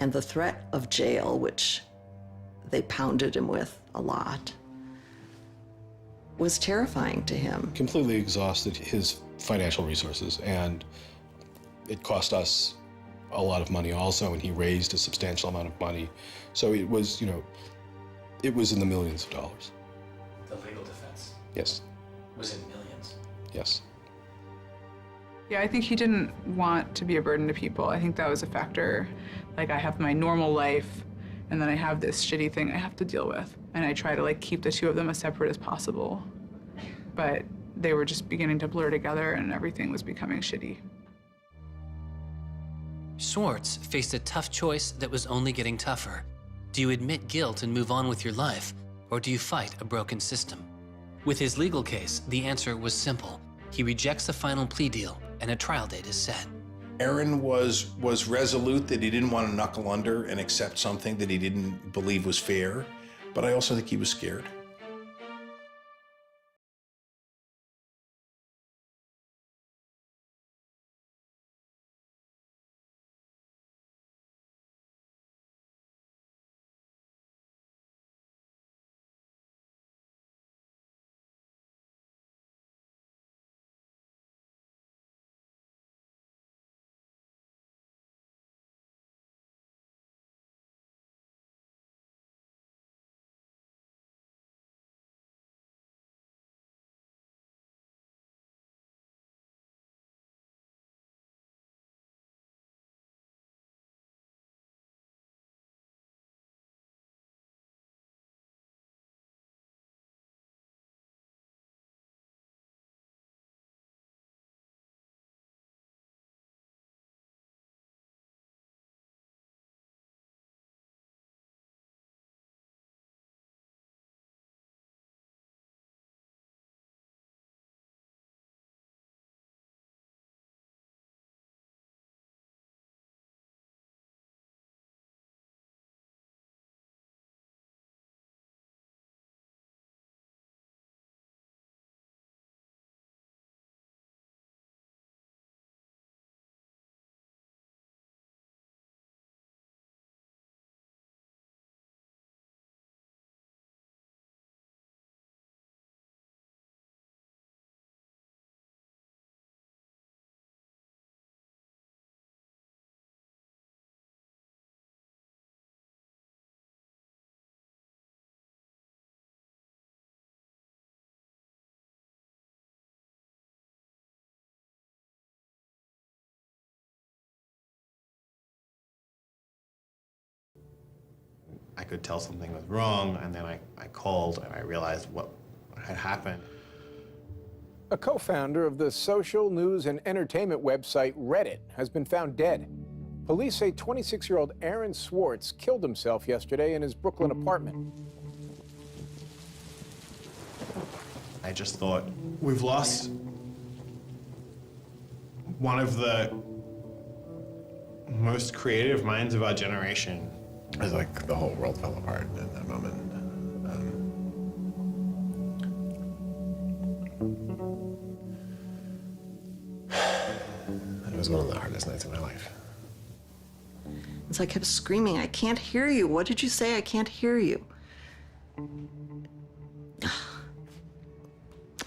And the threat of jail, which they pounded him with a lot, was terrifying to him. Completely exhausted his financial resources, and it cost us a lot of money also, and he raised a substantial amount of money. So it was, it was in the millions of dollars. The legal defense Yes, was in millions. yes. Yeah, I think he didn't want to be a burden to people. I think that was a factor. Like, I have my normal life, and then I have this shitty thing I have to deal with. And I try to, like, keep the two of them as separate as possible. But they were just beginning to blur together, and everything was becoming shitty. Swartz faced a tough choice that was only getting tougher. Do you admit guilt and move on with your life, or do you fight a broken system? With his legal case, the answer was simple. He rejects the final plea deal, and a trial date is set. Aaron was resolute that he didn't want to knuckle under and accept something that he didn't believe was fair, but I also think he was scared. I could tell something was wrong, and then I called and I realized what had happened. A co-founder of the social news and entertainment website Reddit has been found dead. Police say 26-year-old Aaron Swartz killed himself yesterday in his Brooklyn apartment. I just thought, we've lost one of the most creative minds of our generation. It was like the whole world fell apart in that moment. It was one of the hardest nights of my life. As I kept screaming, I can't hear you. What did you say? I can't hear you.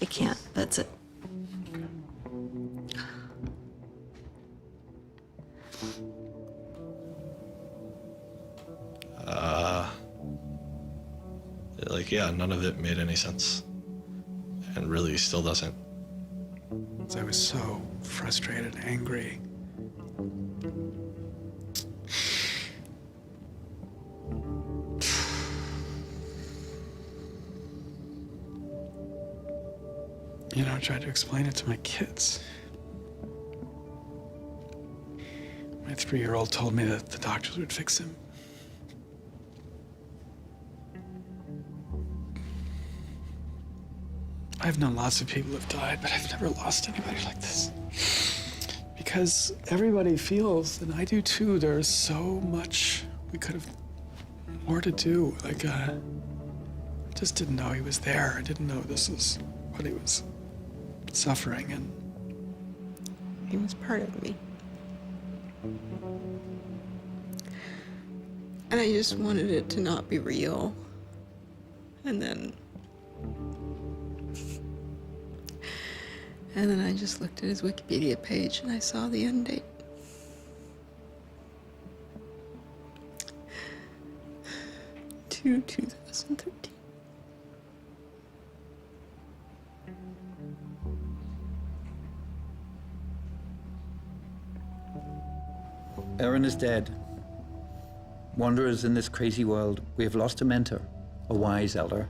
I can't. That's it. Yeah, none of it made any sense. And really still doesn't. I was so frustrated, angry. You know, I tried to explain it to my kids. My 3-year-old told me that the doctors would fix him. I've known lots of people who've died, but I've never lost anybody like this. Because everybody feels, and I do too, there's so much we could have more to do. Like, I just didn't know he was there. I didn't know this is what he was suffering, and he was part of me. And I just wanted it to not be real. And then I just looked at his Wikipedia page and I saw the end date. To 2013. Aaron is dead. Wanderers in this crazy world, we have lost a mentor, a wise elder.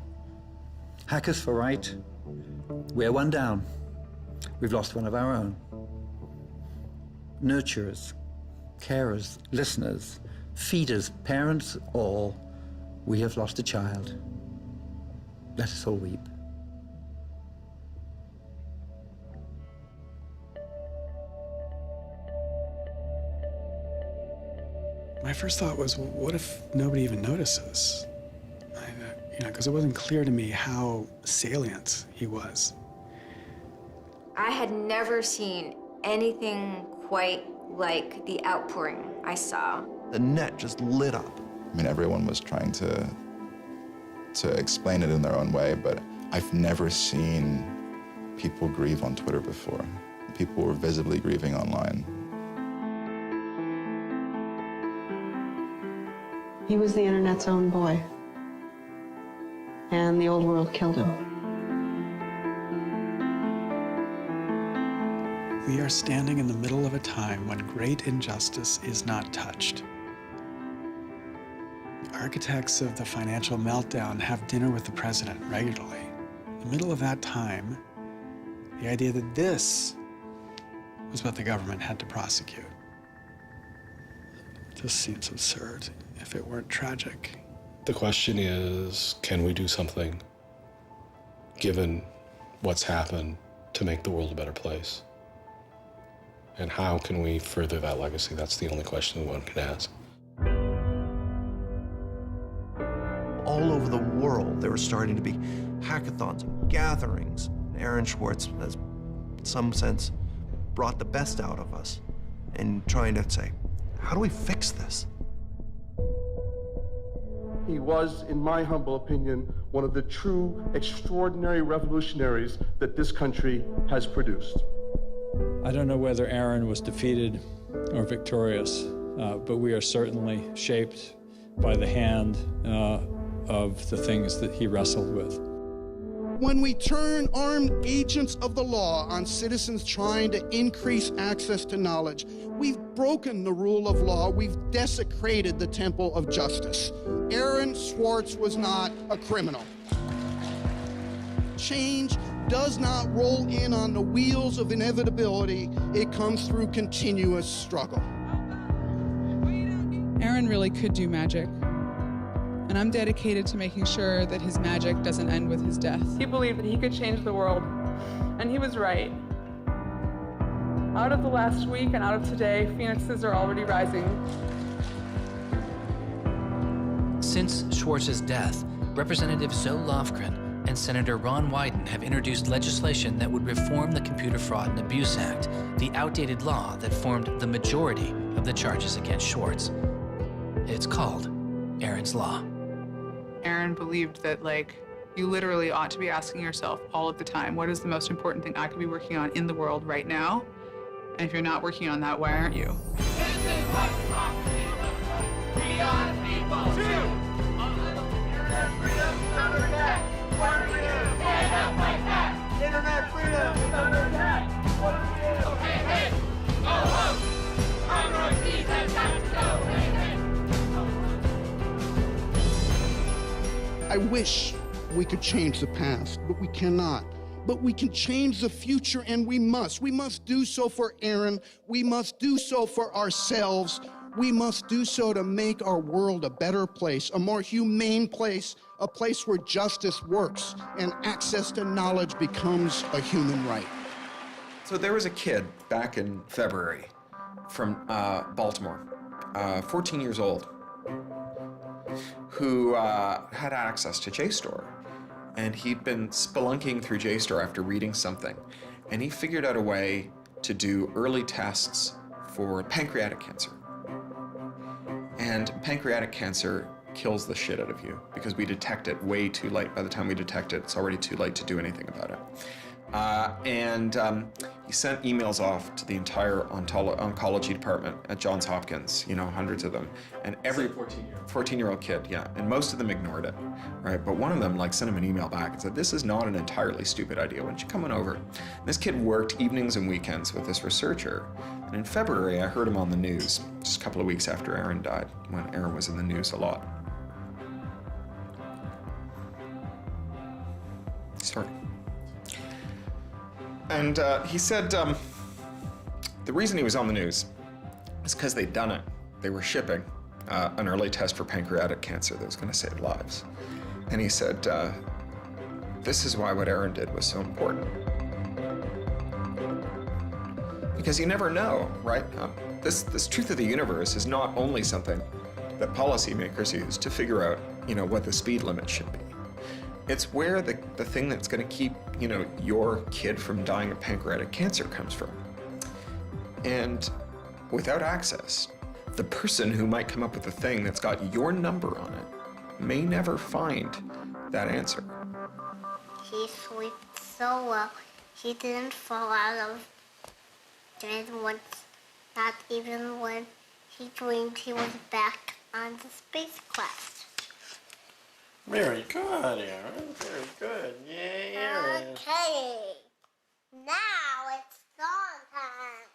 Hackers for right, we're one down. We've lost one of our own. Nurturers, carers, listeners, feeders, parents, all, we have lost a child. Let us all weep. my first thought was, well, what if nobody even notices? Because it wasn't clear to me how salient he was. I had never seen anything quite like the outpouring I saw. The net just lit up. I mean, everyone was trying to explain it in their own way, but I've never seen people grieve on Twitter before. People were visibly grieving online. He was the internet's own boy, and the old world killed him. We are standing in the middle of a time when great injustice is not touched. Architects of the financial meltdown have dinner with the president regularly. In the middle of that time, the idea that this was what the government had to prosecute just seems absurd if it weren't tragic. The question is, can we do something, given what's happened, to make the world a better place? And how can we further that legacy? That's the only question one can ask. All over the world, there were starting to be hackathons and gatherings. Aaron Swartz has, in some sense, brought the best out of us in trying to say, how do we fix this? He was, in my humble opinion, one of the true extraordinary revolutionaries that this country has produced. I don't know whether Aaron was defeated or victorious, but we are certainly shaped by the hand of the things that he wrestled with. When we turn armed agents of the law on citizens trying to increase access to knowledge, we've broken the rule of law, we've desecrated the temple of justice. Aaron Swartz was not a criminal. Change does not roll in on the wheels of inevitability, it comes through continuous struggle. Aaron really could do magic. And I'm dedicated to making sure that his magic doesn't end with his death. He believed that he could change the world, and he was right. Out of the last week and out of today, phoenixes are already rising. Since Swartz's death, Representative Zoe Lofgren and Senator Ron Wyden have introduced legislation that would reform the Computer Fraud and Abuse Act, the outdated law that formed the majority of the charges against Swartz. It's called Aaron's Law. Aaron believed that, you literally ought to be asking yourself all of the time, what is the most important thing I could be working on in the world right now? And if you're not working on that, why aren't you? Internet freedom is under attack. What do we do? Hey, hey! Oh, oh! Our royalties have got to go. Hey, hey! I wish we could change the past, but we cannot. but we can change the future, and we must. We must do so for Aaron. We must do so for ourselves. We must do so to make our world a better place, a more humane place, a place where justice works and access to knowledge becomes a human right. So there was a kid back in February from Baltimore, 14 years old, who had access to JSTOR. And he'd been spelunking through JSTOR after reading something. And he figured out a way to do early tests for pancreatic cancer. And pancreatic cancer kills the shit out of you because we detect it way too late. By the time we detect it, it's already too late to do anything about it. He sent emails off to the entire oncology department at Johns Hopkins, you know, hundreds of them. And every 14-year-old kid, yeah. And most of them ignored it, right? But one of them sent him an email back and said, this is not an entirely stupid idea. Why don't you come on over? And this kid worked evenings and weekends with this researcher. And in February, I heard him on the news, just a couple of weeks after Aaron died, when Aaron was in the news a lot. Sorry. And he said the reason he was on the news is because they'd done it. They were shipping an early test for pancreatic cancer that was going to save lives. And he said, this is why what Aaron did was so important. Because you never know, right? This truth of the universe is not only something that policymakers use to figure out, you know, what the speed limit should be. It's where the thing that's going to keep, you know, your kid from dying of pancreatic cancer comes from. And without access, the person who might come up with the thing that's got your number on it may never find that answer. He slept so well, he didn't fall out of bed once, not even when he dreamed he was back on the spacecraft. Very good, Aaron. Very good. Yay, Aaron. Okay. Now it's song time.